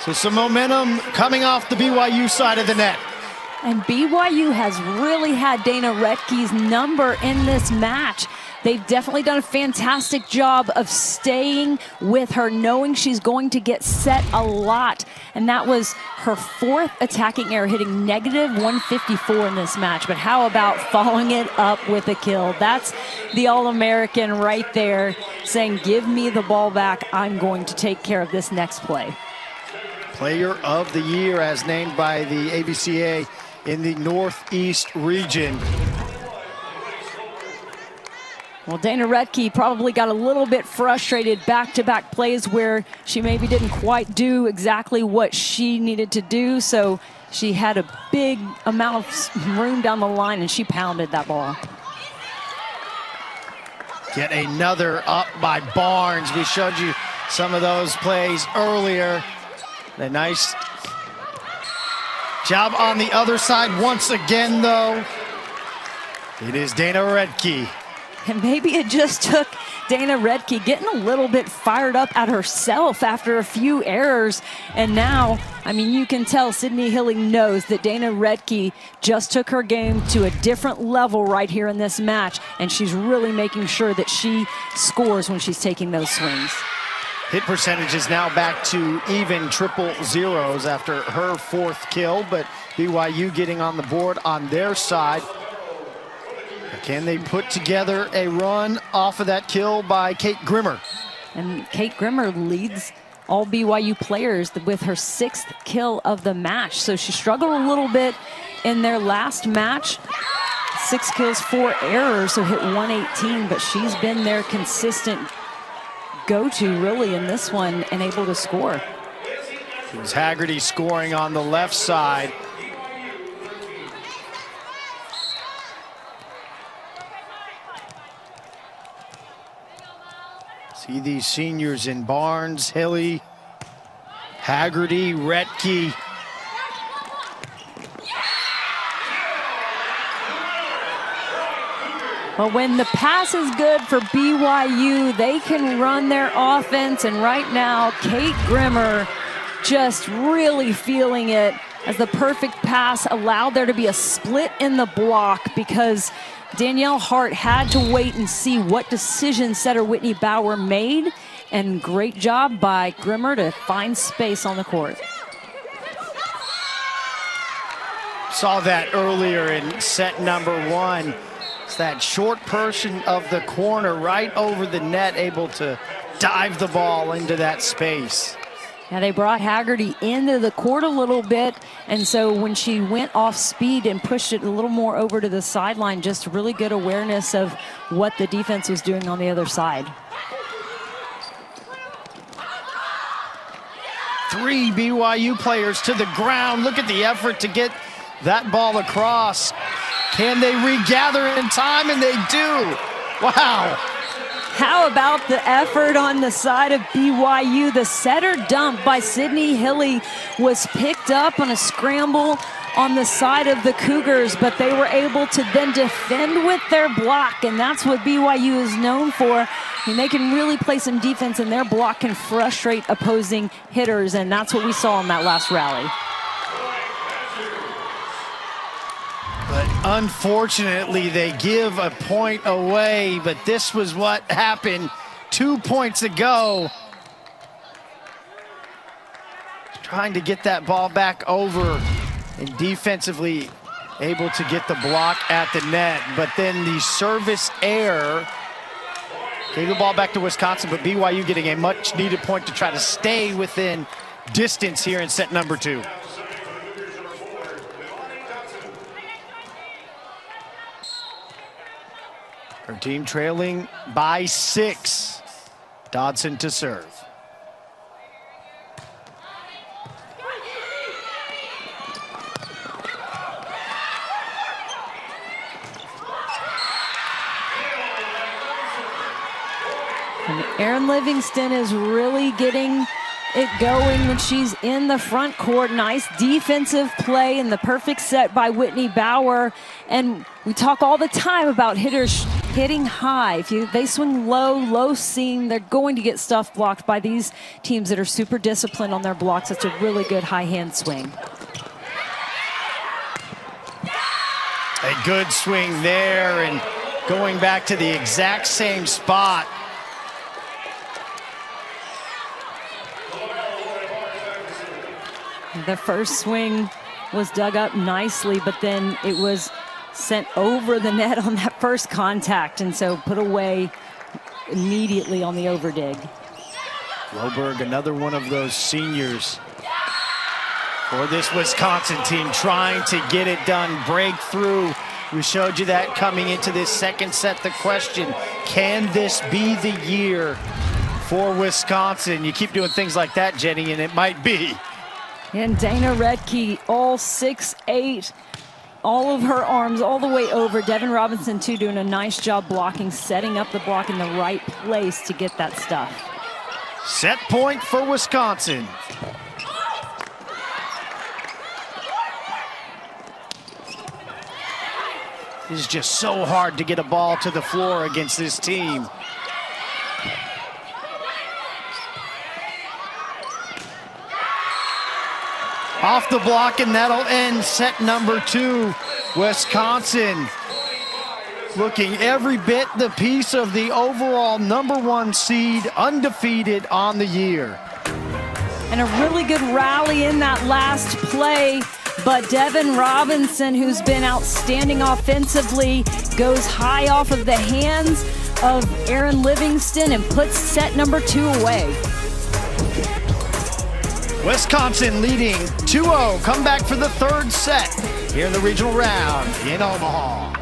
So some momentum coming off the BYU side of the net.
And BYU has really had Dana Redke's number in this match. They've definitely done a fantastic job of staying with her, knowing she's going to get set a lot. And that was her 4th attacking error, hitting negative 154 in this match. But how about following it up with a kill? That's the All-American right there, saying, give me the ball back. I'm going to take care of this next play.
Player of the Year as named by the ABCA in the Northeast region.
Well, Dana Redke probably got a little bit frustrated back-to-back plays where she maybe didn't quite do exactly what she needed to do. So she had a big amount of room down the line and she pounded that ball.
Get another up by Barnes. We showed you some of those plays earlier. A nice job on the other side once again, though. It is Dana Redke.
And maybe it just took Dana Redke getting a little bit fired up at herself after a few errors. And now, I mean, you can tell Sydney Hilling knows that Dana Redke just took her game to a different level right here in this match. And she's really making sure that she scores when she's taking those swings.
Hit percentage is now back to even triple zeros after her 4th kill, but BYU getting on the board on their side. Can they put together a run off of that kill by Kate Grimmer?
And Kate Grimmer leads all BYU players with her 6th kill of the match. So she struggled a little bit in their last match. 6 kills, 4 errors, so hit 118, but she's been their consistent go-to really in this one and able to score.
It was Haggerty scoring on the left side. See these seniors in Barnes, Hilly, Haggerty, Redke.
But when the pass is good for BYU, they can run their offense. And right now, Kate Grimmer just really feeling it as the perfect pass allowed there to be a split in the block because Danielle Hart had to wait and see what decision setter Whitney Bauer made. And great job by Grimmer to find space on the court.
Saw that earlier in set number 1. It's that short portion of the corner right over the net, able to dive the ball into that space.
Now they brought Haggerty into the court a little bit, and so when she went off speed and pushed it a little more over to the sideline, just really good awareness of what the defense was doing on the other side.
3 BYU players to the ground. Look at the effort to get that ball across. Can they regather in time? And they do. Wow.
How about the effort on the side of BYU? The setter dump by Sydney Hilly was picked up on a scramble on the side of the Cougars, but they were able to then defend with their block, and that's what BYU is known for. I mean, they can really play some defense, and their block can frustrate opposing hitters, and that's what we saw in that last rally.
But unfortunately, they give a point away, but this was what happened 2 points ago. Trying to get that ball back over and defensively able to get the block at the net, but then the service error gave the ball back to Wisconsin, but BYU getting a much needed point to try to stay within distance here in set number 2. Her team trailing by 6. Dodson to serve.
And Erin Livingston is really getting it going when she's in the front court. Nice defensive play and the perfect set by Whitney Bauer. And we talk all the time about hitters hitting high. If they swing low seam, they're going to get stuff blocked by these teams that are super disciplined on their blocks. That's a really good high hand swing.
A good swing there and going back to the exact same spot.
The first swing was dug up nicely, but then it was sent over the net on that first contact, and so put away immediately on the overdig.
Loberg, another one of those seniors for this Wisconsin team, trying to get it done, break through. We showed you that coming into this second set. The question, can this be the year for Wisconsin? You keep doing things like that, Jenny, and it might be.
And Dana Redke, all 6'8", all of her arms all the way over. Devin Robinson, too, doing a nice job blocking, setting up the block in the right place to get that stuff.
Set point for Wisconsin. It is just so hard to get a ball to the floor against this team. Off the block, and that'll end set number 2. Wisconsin looking every bit the piece of the overall #1 seed, undefeated on the year.
And a really good rally in that last play, but Devin Robinson, who's been outstanding offensively, goes high off of the hands of Erin Livingston and puts set number 2 away.
Wisconsin leading 2-0. Come back for the third set here in the regional round in Omaha.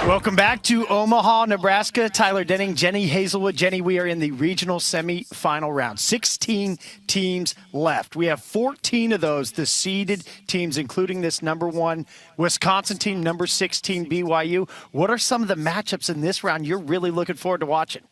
Welcome back to Omaha, Nebraska. Tyler Denning, Jenny Hazelwood. Jenny, we are in the regional semifinal round. 16 teams left. We have 14 of those, the seeded teams, including this #1 Wisconsin team, number 16 BYU. What are some of the matchups in this round you're really looking forward to watching?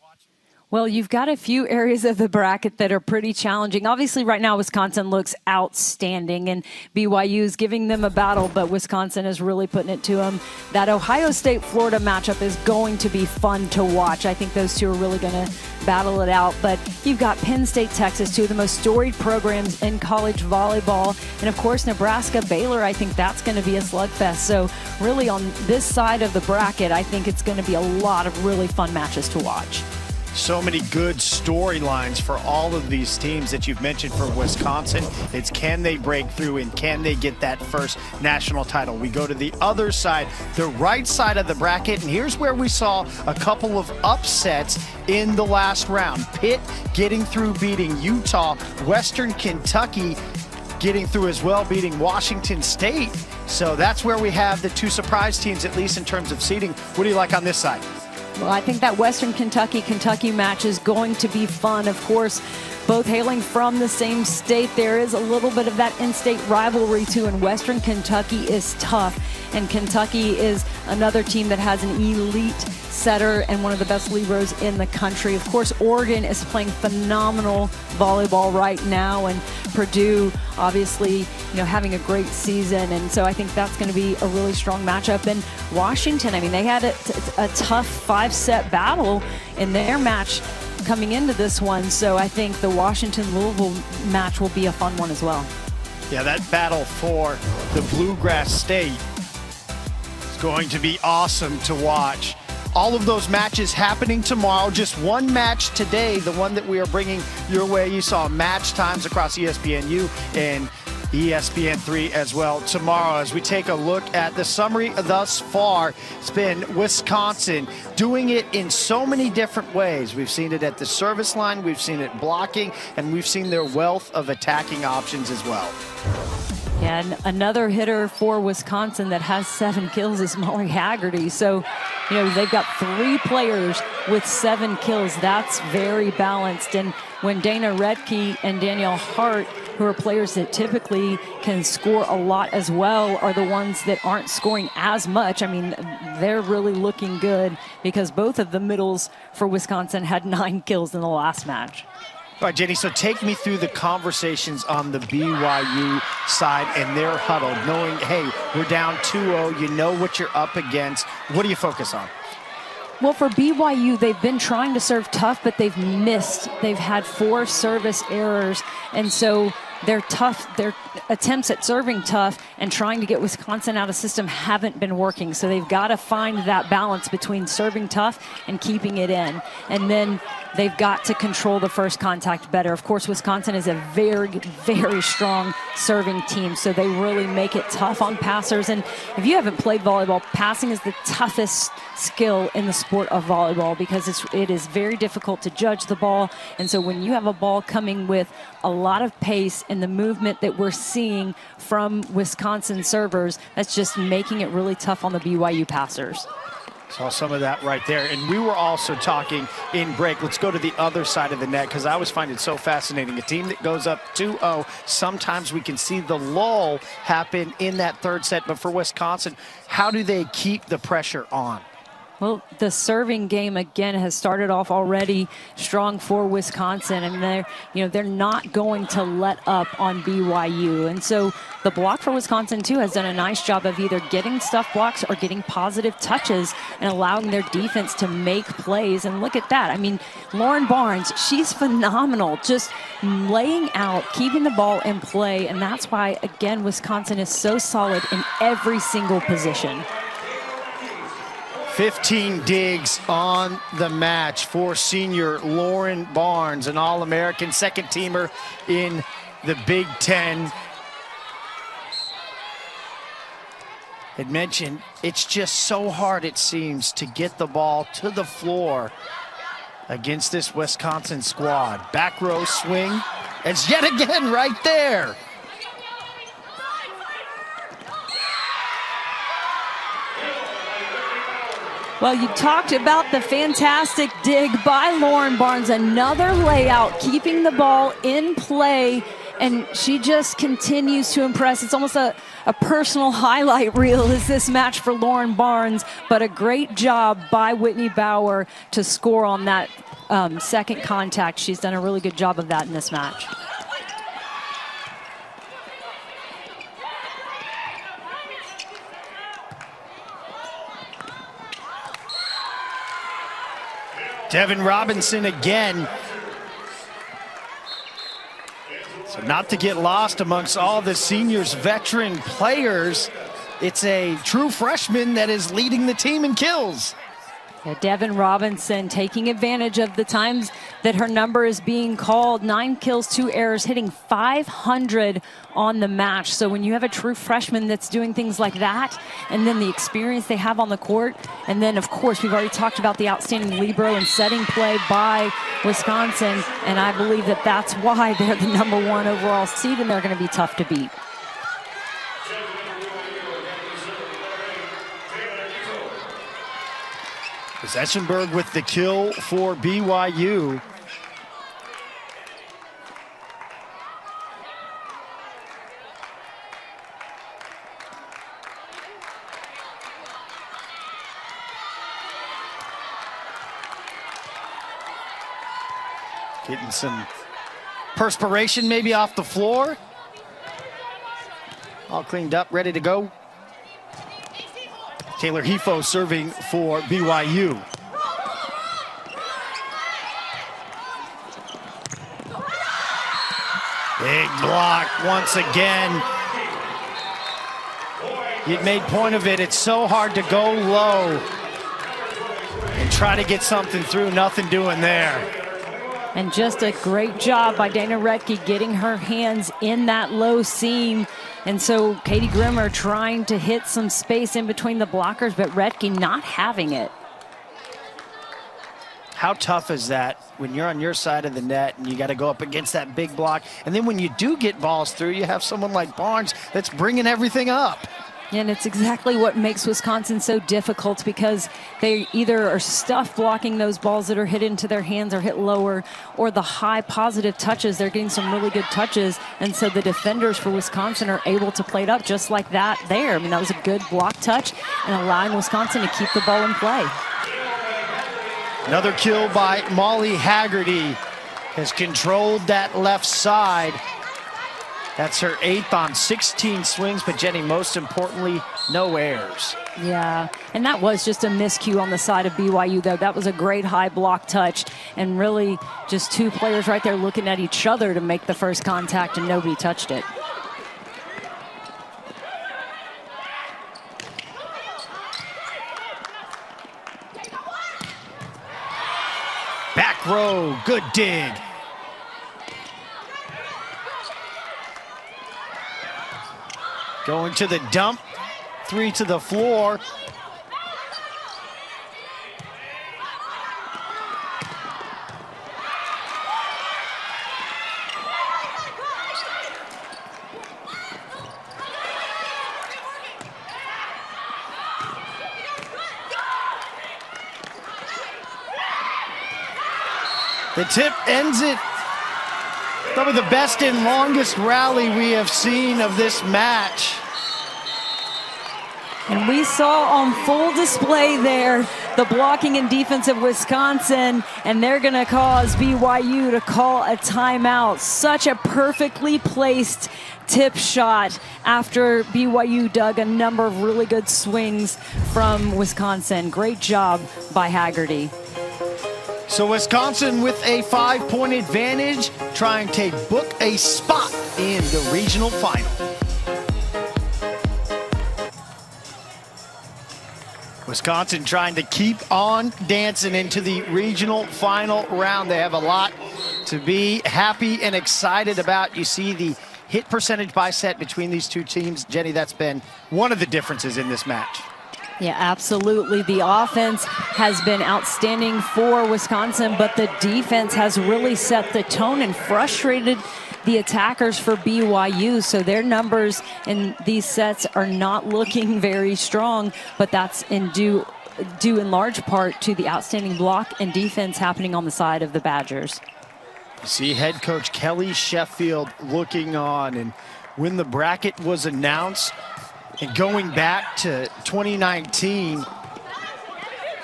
Well, you've got a few areas of the bracket that are pretty challenging. Obviously, right now, Wisconsin looks outstanding, and BYU is giving them a battle, but Wisconsin is really putting it to them. That Ohio State-Florida matchup is going to be fun to watch. I think those two are really going to battle it out. But you've got Penn State, Texas, two of the most storied programs in college volleyball. And, of course, Nebraska, Baylor, I think that's going to be a slugfest. So, really, on this side of the bracket, I think it's going to be a lot of really fun matches to watch.
So many good storylines for all of these teams that you've mentioned for Wisconsin. It's can they break through and can they get that first national title? We go to the other side, the right side of the bracket, and here's where we saw a couple of upsets in the last round. Pitt getting through, beating Utah. Western Kentucky getting through as well, beating Washington State. So that's where we have the two surprise teams, at least in terms of seeding. What do you like on this side?
Well, I think that Western Kentucky match is going to be fun. Of course, both hailing from the same state, there is a little bit of that in-state rivalry too, and Western Kentucky is tough. And Kentucky is another team that has an elite setter and one of the best liberos in the country. Of course, Oregon is playing phenomenal volleyball right now, and Purdue obviously, having a great season. And so I think that's going to be a really strong matchup. And Washington, I mean, they had a tough 5-set battle in their match coming into this one. So I think the Washington-Louisville match will be a fun one as well.
Yeah, that battle for the Bluegrass State is going to be awesome to watch. All of those matches happening tomorrow. Just one match today, the one that we are bringing your way. You saw match times across ESPNU and ESPN3 as well tomorrow. As we take a look at the summary thus far, it's been Wisconsin doing it in so many different ways. We've seen it at the service line, we've seen it blocking, and we've seen their wealth of attacking options as well.
Yeah, and another hitter for Wisconsin that has 7 kills is Molly Haggerty. So, they've got 3 players with 7 kills. That's very balanced. And when Dana Redke and Danielle Hart, who are players that typically can score a lot as well, are the ones that aren't scoring as much, I mean, they're really looking good because both of the middles for Wisconsin had 9 kills in the last match.
All right, Jenny, so take me through the conversations on the BYU side and their huddle, knowing, hey, we're down 2-0, you know what you're up against. What do you focus on?
Well, for BYU, they've been trying to serve tough, but they've missed. They've had 4 service errors, and so they're tough. Their attempts at serving tough and trying to get Wisconsin out of system haven't been working. So they've got to find that balance between serving tough and keeping it in. And then they've got to control the first contact better. Of course, Wisconsin is a very, very strong serving team, so they really make it tough on passers. And if you haven't played volleyball, passing is the toughest skill in the sport of volleyball because it is very difficult to judge the ball. And so when you have a ball coming with a lot of pace and the movement that we're seeing from Wisconsin servers, that's just making it really tough on the BYU passers.
Saw some of that right there. And we were also talking in break. Let's go to the other side of the net because I always find it so fascinating. A team that goes up 2-0, sometimes we can see the lull happen in that third set. But for Wisconsin, how do they keep the pressure on?
Well, the serving game again has started off already strong for Wisconsin, and they're not going to let up on BYU. And so the block for Wisconsin too has done a nice job of either getting stuff blocks or getting positive touches and allowing their defense to make plays. And look at that. I mean, Lauren Barnes, she's phenomenal, just laying out, keeping the ball in play, and that's why again Wisconsin is so solid in every single position.
15 digs on the match for senior Lauren Barnes, an All-American second-teamer in the Big Ten. Had mentioned it's just so hard, it seems, to get the ball to the floor against this Wisconsin squad. Back row swing, it's yet again right there.
Well, you talked about the fantastic dig by Lauren Barnes, another layout, keeping the ball in play, and she just continues to impress. It's almost a personal highlight reel is this match for Lauren Barnes, but a great job by Whitney Bauer to score on that second contact. She's done a really good job of that in this match.
Devin Robinson again. So not to get lost amongst all the seniors, veteran players, it's a true freshman that is leading the team in kills.
Yeah, Devin Robinson taking advantage of the times that her number is being called. 9 kills, 2 errors, hitting 500 on the match. So when you have a true freshman that's doing things like that, and then the experience they have on the court, and then of course we've already talked about the outstanding libero and setting play by Wisconsin, and I believe that that's why they're the #1 overall seed and they're going to be tough to beat.
Eschenberg with the kill for BYU. Getting some perspiration maybe off the floor. All cleaned up, ready to go. Taylor Hefo serving for BYU. Big block once again. He made point of it. It's so hard to go low and try to get something through. Nothing doing there.
And just a great job by Dana Redke getting her hands in that low seam. And so Katie Grimmer trying to hit some space in between the blockers, but Redke not having it.
How tough is that when you're on your side of the net and you got to go up against that big block? And then when you do get balls through, you have someone like Barnes that's bringing everything up.
And it's exactly what makes Wisconsin so difficult, because they either are stuffed blocking those balls that are hit into their hands or hit lower, or the high positive touches. They're getting some really good touches, and so the defenders for Wisconsin are able to play it up just like that there. I mean, that was a good block touch and allowing Wisconsin to keep the ball in play.
Another kill by Molly Haggerty has controlled that left side. That's her 8th on 16 swings, but Jenny, most importantly, no errors.
Yeah, and that was just a miscue on the side of BYU, though. That was a great high block touch, and really just 2 players right there looking at each other to make the first contact, and nobody touched it.
Back row, good dig. Going to the dump, 3 to the floor. The tip ends it. Probably the best and longest rally we have seen of this match.
And we saw on full display there the blocking and defense of Wisconsin, and they're going to cause BYU to call a timeout. Such a perfectly placed tip shot after BYU dug a number of really good swings from Wisconsin. Great job by Haggerty.
So Wisconsin with a 5-point advantage, trying to book a spot in the regional final. Wisconsin trying to keep on dancing into the regional final round. They have a lot to be happy and excited about. You see the hit percentage by set between these two teams. Jenny, that's been one of the differences in this match.
Yeah, absolutely. The offense has been outstanding for Wisconsin, but the defense has really set the tone and frustrated the attackers for BYU. So their numbers in these sets are not looking very strong, but that's due in large part to the outstanding block and defense happening on the side of the Badgers.
You see head coach Kelly Sheffield looking on, and when the bracket was announced, and going back to 2019,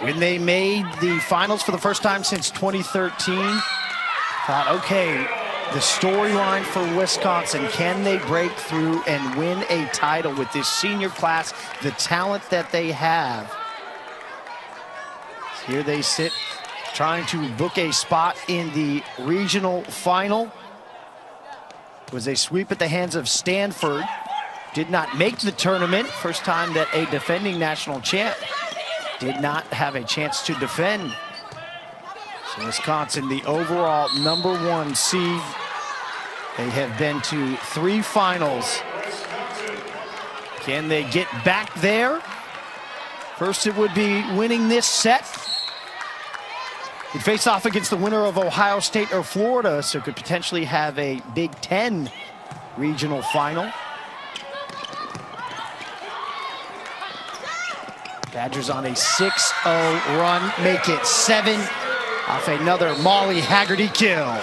When they made the finals for the first time since 2013, thought, okay, the storyline for Wisconsin, can they break through and win a title with this senior class, the talent that they have? Here they sit, trying to book a spot in the regional final. It was a sweep at the hands of Stanford. Did not make the tournament. First time that a defending national champ did not have a chance to defend. So Wisconsin, the overall #1 seed. They have been to 3 finals. Can they get back there? First, it would be winning this set. You'd face off against the winner of Ohio State or Florida, so could potentially have a Big Ten regional final. Badgers on a 6-0 run, make it 7 off another Molly Haggerty kill.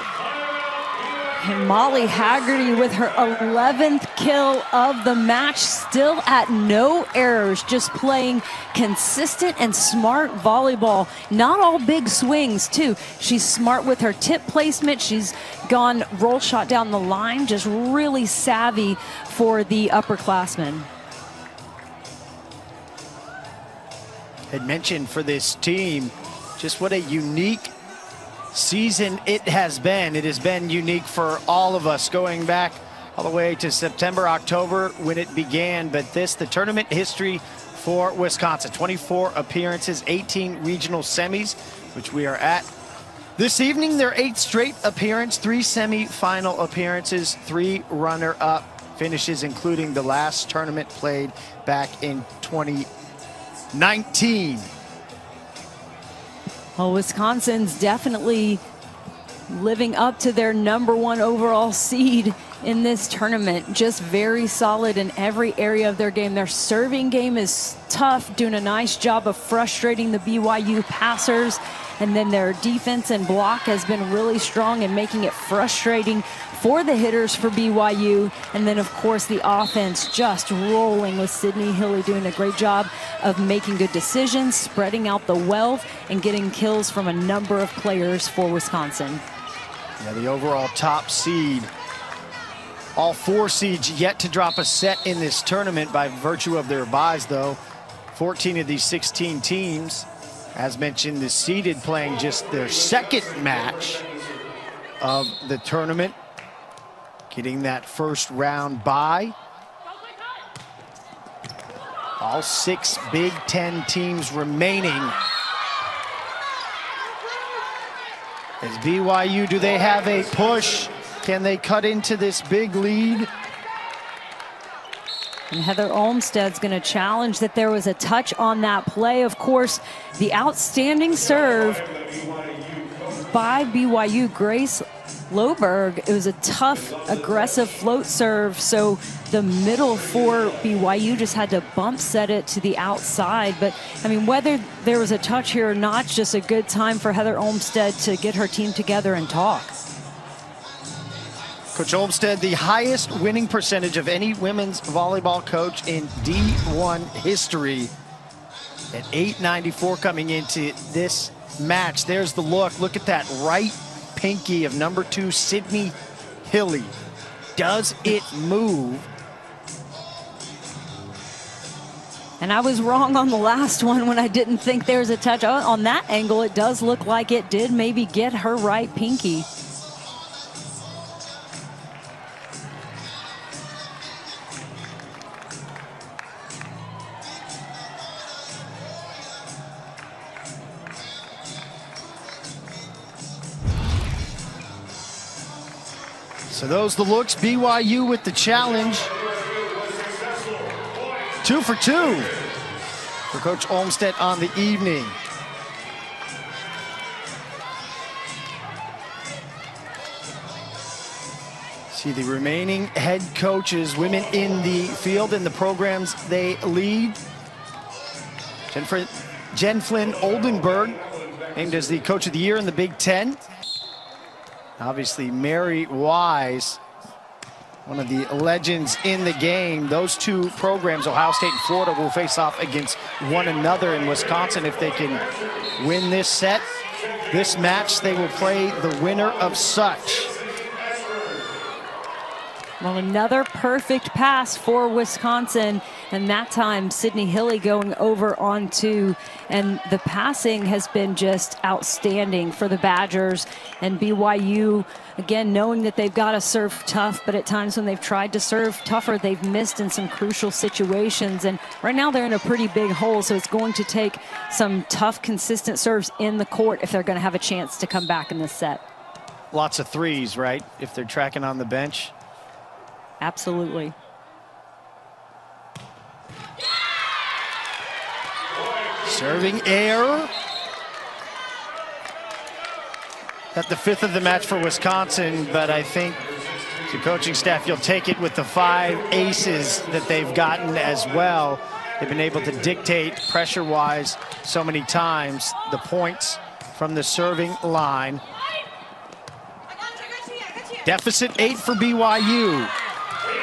And Molly Haggerty with her 11th kill of the match, still at no errors, just playing consistent and smart volleyball. Not all big swings, too. She's smart with her tip placement. She's gone roll shot down the line, just really savvy for the upperclassmen.
Had mentioned for this team just what a unique season it has been. It has been unique for all of us, going back all the way to September, October when it began. But the tournament history for Wisconsin, 24 appearances, 18 regional semis, which we are at this evening. Their 8th straight appearance, 3 semifinal appearances, 3 runner-up finishes, including the last tournament played back in 2019.
Well, Wisconsin's definitely living up to their #1 overall seed in this tournament. Just very solid in every area of their game. Their serving game is tough, doing a nice job of frustrating the BYU passers. And then their defense and block has been really strong and making it frustrating for the hitters for BYU. And then, of course, the offense just rolling with Sydney Hilly doing a great job of making good decisions, spreading out the wealth, and getting kills from a number of players for Wisconsin.
Yeah, the overall top seed. All 4 seeds yet to drop a set in this tournament by virtue of their byes, though. 14 of these 16 teams, as mentioned, the seeded playing just their 2nd match of the tournament, getting that first round bye. All 6 Big Ten teams remaining. As BYU, do they have a push? Can they cut into this big lead?
And Heather Olmstead's going to challenge that there was a touch on that play. Of course, the outstanding serve by BYU, Grace Loberg. It was a tough, aggressive float serve. So the middle for BYU just had to bump set it to the outside. But, I mean, whether there was a touch here or not, it's just a good time for Heather Olmstead to get her team together and talk.
Coach Olmstead, the highest winning percentage of any women's volleyball coach in D1 history at 894 coming into this match. There's the look. Look at that right pinky of #2, Sydney Hilly. Does it move?
And I was wrong on the last one when I didn't think there was a touch. On that angle, it does look like it did maybe get her right pinky.
So those the looks. BYU with the challenge. 2 for 2 for Coach Olmstead on the evening. See the remaining head coaches, women in the field and the programs they lead. Jen Flynn Oldenburg, named as the Coach of the Year in the Big Ten. Obviously, Mary Wise one of the legends in the game. Those two programs, Ohio State and Florida, will face off against one another in Wisconsin. If they can win this set, this match, they will play the winner of such.
Well, another perfect pass for Wisconsin, and that time Sydney Hilly going over on two. And the passing has been just outstanding for the Badgers. And BYU, again, knowing that they've got to serve tough, but at times when they've tried to serve tougher, they've missed in some crucial situations. And right now they're in a pretty big hole, so it's going to take some tough, consistent serves in the court if they're going to have a chance to come back in this set.
Lots of threes, right, if they're tracking on the bench?
Absolutely.
Serving error. Got the fifth of the match for Wisconsin, but I think the coaching staff, you'll take it with the 5 aces that they've gotten as well. They've been able to dictate pressure-wise so many times the points from the serving line. Deficit 8 for BYU.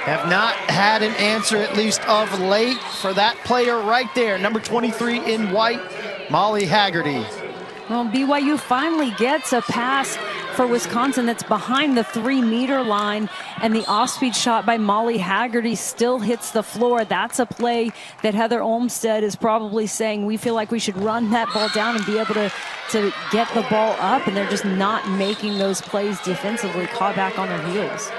Have not had an answer, at least of late, for that player right there, number 23 in white, Molly Haggerty.
Well, BYU finally gets a pass for Wisconsin that's behind the 3-meter line, and the off-speed shot by Molly Haggerty still hits the floor. That's a play that Heather Olmstead is probably saying, we feel like we should run that ball down and be able to get the ball up, and they're just not making those plays defensively, caught back on their heels.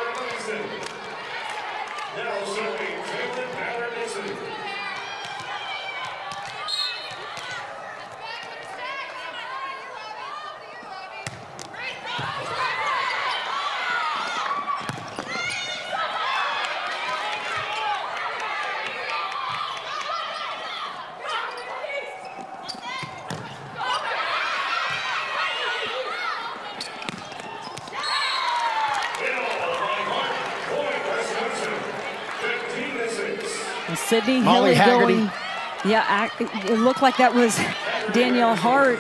Sydney Hilly going, yeah, it looked like that was Danielle Hart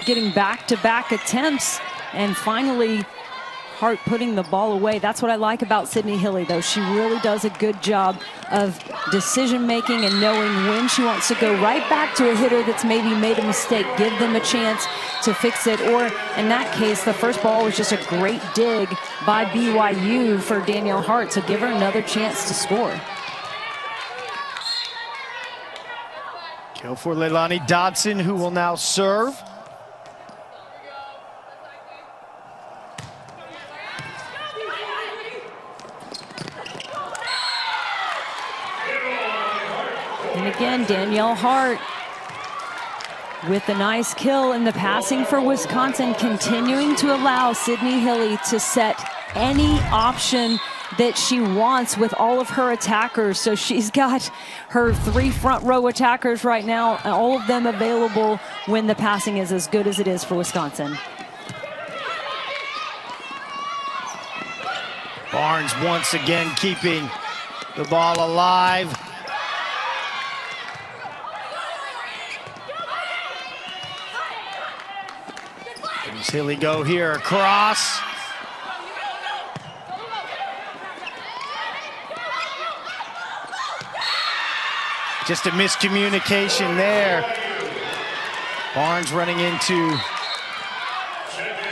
getting back-to-back attempts, and finally Hart putting the ball away. That's what I like about Sydney Hilly, though. She really does a good job of decision-making and knowing when she wants to go right back to a hitter that's maybe made a mistake, give them a chance to fix it, or in that case, the first ball was just a great dig by BYU for Danielle Hart, so give her another chance to score.
Go for Leilani Dodson, who will now serve.
And again, Danielle Hart with a nice kill, and the passing for Wisconsin continuing to allow Sydney Hilly to set any option that she wants with all of her attackers. So she's got her 3 front row attackers right now, and all of them available when the passing is as good as it is for Wisconsin.
Barnes once again keeping the ball alive. Does Hilly go here across? Just a miscommunication there. Barnes running into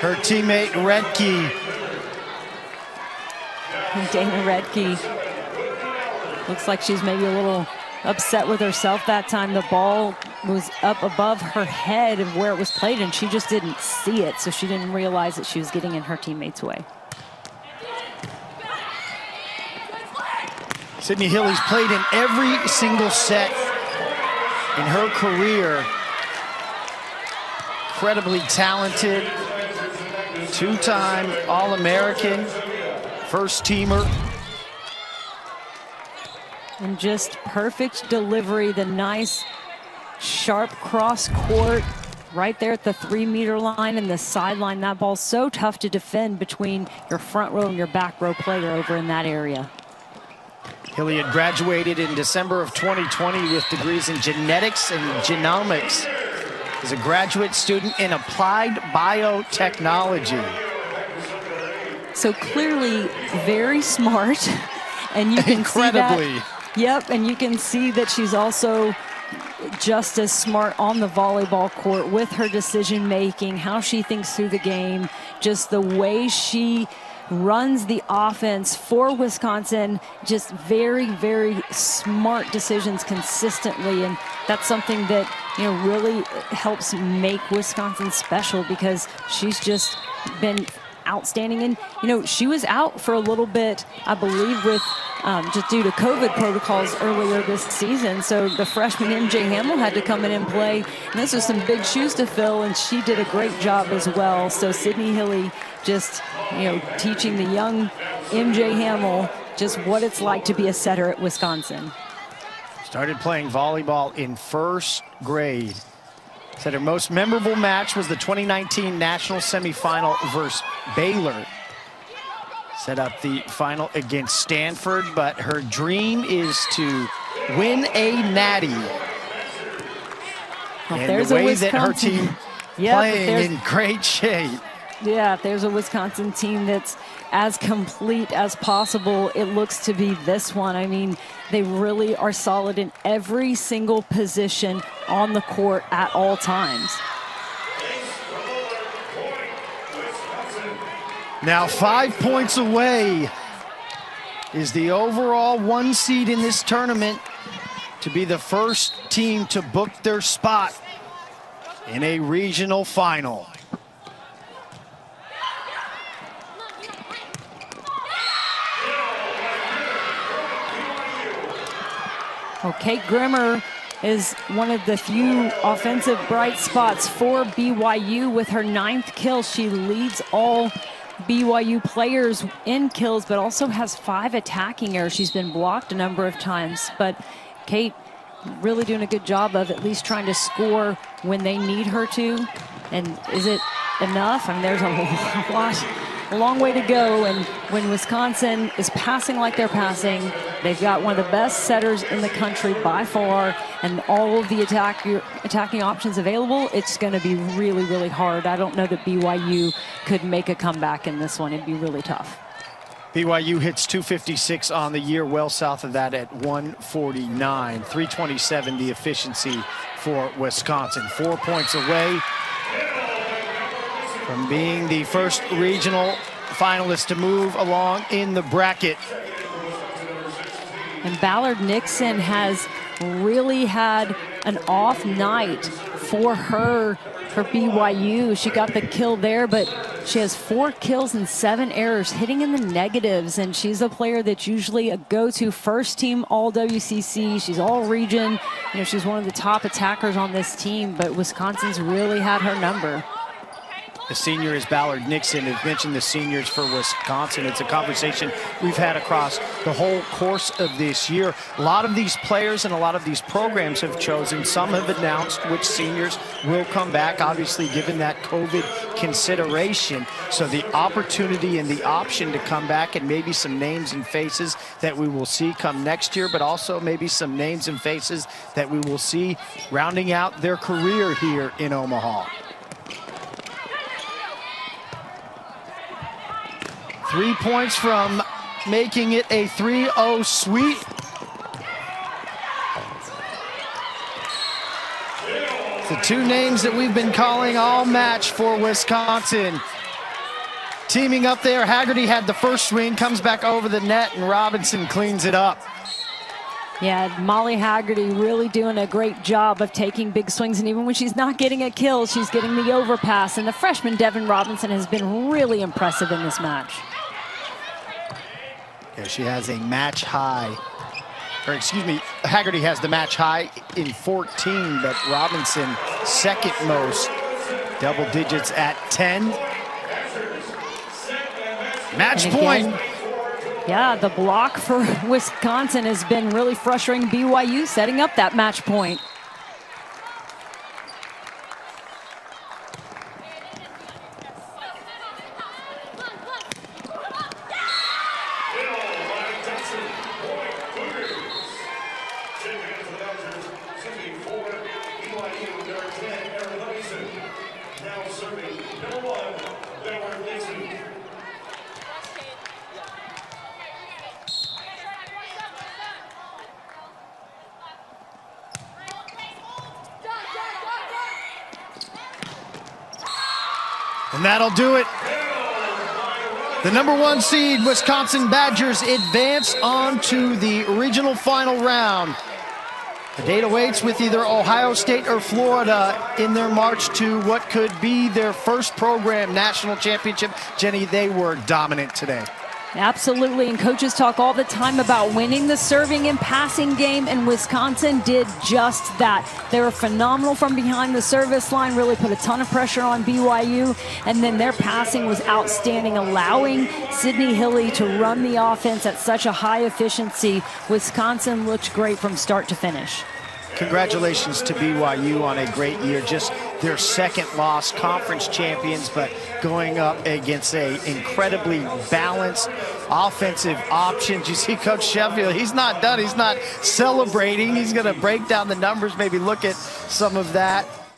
her teammate Redke.
And Dana Redke looks like she's maybe a little upset with herself that time. The ball was up above her head of where it was played, and she just didn't see it, so she didn't realize that she was getting in her teammate's way.
Sydney Hilly's played in every single set in her career. Incredibly talented, 2-time All-American, first teamer.
And just perfect delivery, the nice sharp cross court right there at the 3-meter line and the sideline. That ball's so tough to defend between your front row and your back row player over in that area.
Hilly had graduated in December of 2020 with degrees in genetics and genomics. Is a graduate student in applied biotechnology.
So clearly very smart And you can
Incredibly.
see that. Yep, and you can see that she's also just as smart on the volleyball court with her decision making, how she thinks through the game, just the way she runs the offense for Wisconsin. Just very, very smart decisions consistently, and that's something that, you know, really helps make Wisconsin special, because she's just been outstanding. And, you know, she was out for a little bit, I believe, with just due to COVID protocols earlier this season. So the freshman MJ Hamill had to come in and play. And those are some big shoes to fill, and she did a great job as well. So Sydney Hilly just, you know, teaching the young MJ Hamill just what it's like to be a setter at Wisconsin.
Started playing volleyball in first grade. Said her most memorable match was the 2019 national semifinal versus Baylor. Set up the final against Stanford, but her dream is to win a natty.
Well,
and
there's
the way
a
that her team playing in great shape.
Yeah, if there's a Wisconsin team that's as complete as possible, it looks to be this one. I mean, they really are solid in every single position on the court at all times.
Now 5 points away is the overall 1 seed in this tournament to be the first team to book their spot in a regional final.
Well, Kate Grimmer is one of the few offensive bright spots for BYU. With her 9th kill, she leads all BYU players in kills, but also has 5 attacking errors. She's been blocked a number of times, but Kate really doing a good job of at least trying to score when they need her to. And is it enough? I mean, there's a long way to go. And when Wisconsin is passing like they're passing, they've got one of the best setters in the country by far, and all of the attacking options available. It's going to be really, really hard. I don't know that BYU could make a comeback in this one. It'd be really tough.
BYU hits 256 on the year, well south of that at 149. 327 the efficiency for Wisconsin. 4 points away from being the first regional finalist to move along in the bracket.
And Ballard Nixon has really had an off night for her for BYU. She got the kill there, but she has 4 kills and 7 errors, hitting in the negatives. And she's a player that's usually a go-to first team all WCC. She's all region. You know, she's one of the top attackers on this team, but Wisconsin's really had her number.
The senior is Ballard Nixon. I've mentioned the seniors for Wisconsin. It's a conversation we've had across the whole course of this year. A lot of these players and a lot of these programs have chosen. Some have announced which seniors will come back, obviously given that COVID consideration. So the opportunity and the option to come back, and maybe some names and faces that we will see come next year, but also maybe some names and faces that we will see rounding out their career here in Omaha. 3 points from making it a 3-0 sweep. The 2 names that we've been calling all match for Wisconsin. Teaming up there, Haggerty had the first swing, comes back over the net, and Robinson cleans it up.
Yeah, Molly Haggerty really doing a great job of taking big swings, and even when she's not getting a kill, she's getting the overpass. And the freshman Devin Robinson has been really impressive in this match.
Yeah, she has a match high, or excuse me, Haggerty has the match high in 14, but Robinson second most, double digits at 10. Match point.
Yeah, the block for Wisconsin has been really frustrating BYU, setting up that match point.
And that'll do it. The number 1 seed, Wisconsin Badgers, advance on to the regional final round. The date awaits with either Ohio State or Florida in their march to what could be their first program national championship. Jenny, they were dominant today.
Absolutely, and coaches talk all the time about winning the serving and passing game, and Wisconsin did just that. They were phenomenal from behind the service line, really put a ton of pressure on BYU, and then their passing was outstanding, allowing Sydney Hilly to run the offense at such a high efficiency. Wisconsin looked great from start to finish.
Congratulations to BYU on a great year. Just their second loss, conference champions, but going up against a incredibly balanced offensive options. You see Coach Sheffield, he's not done. He's not celebrating. He's going to break down the numbers, maybe look at some of that.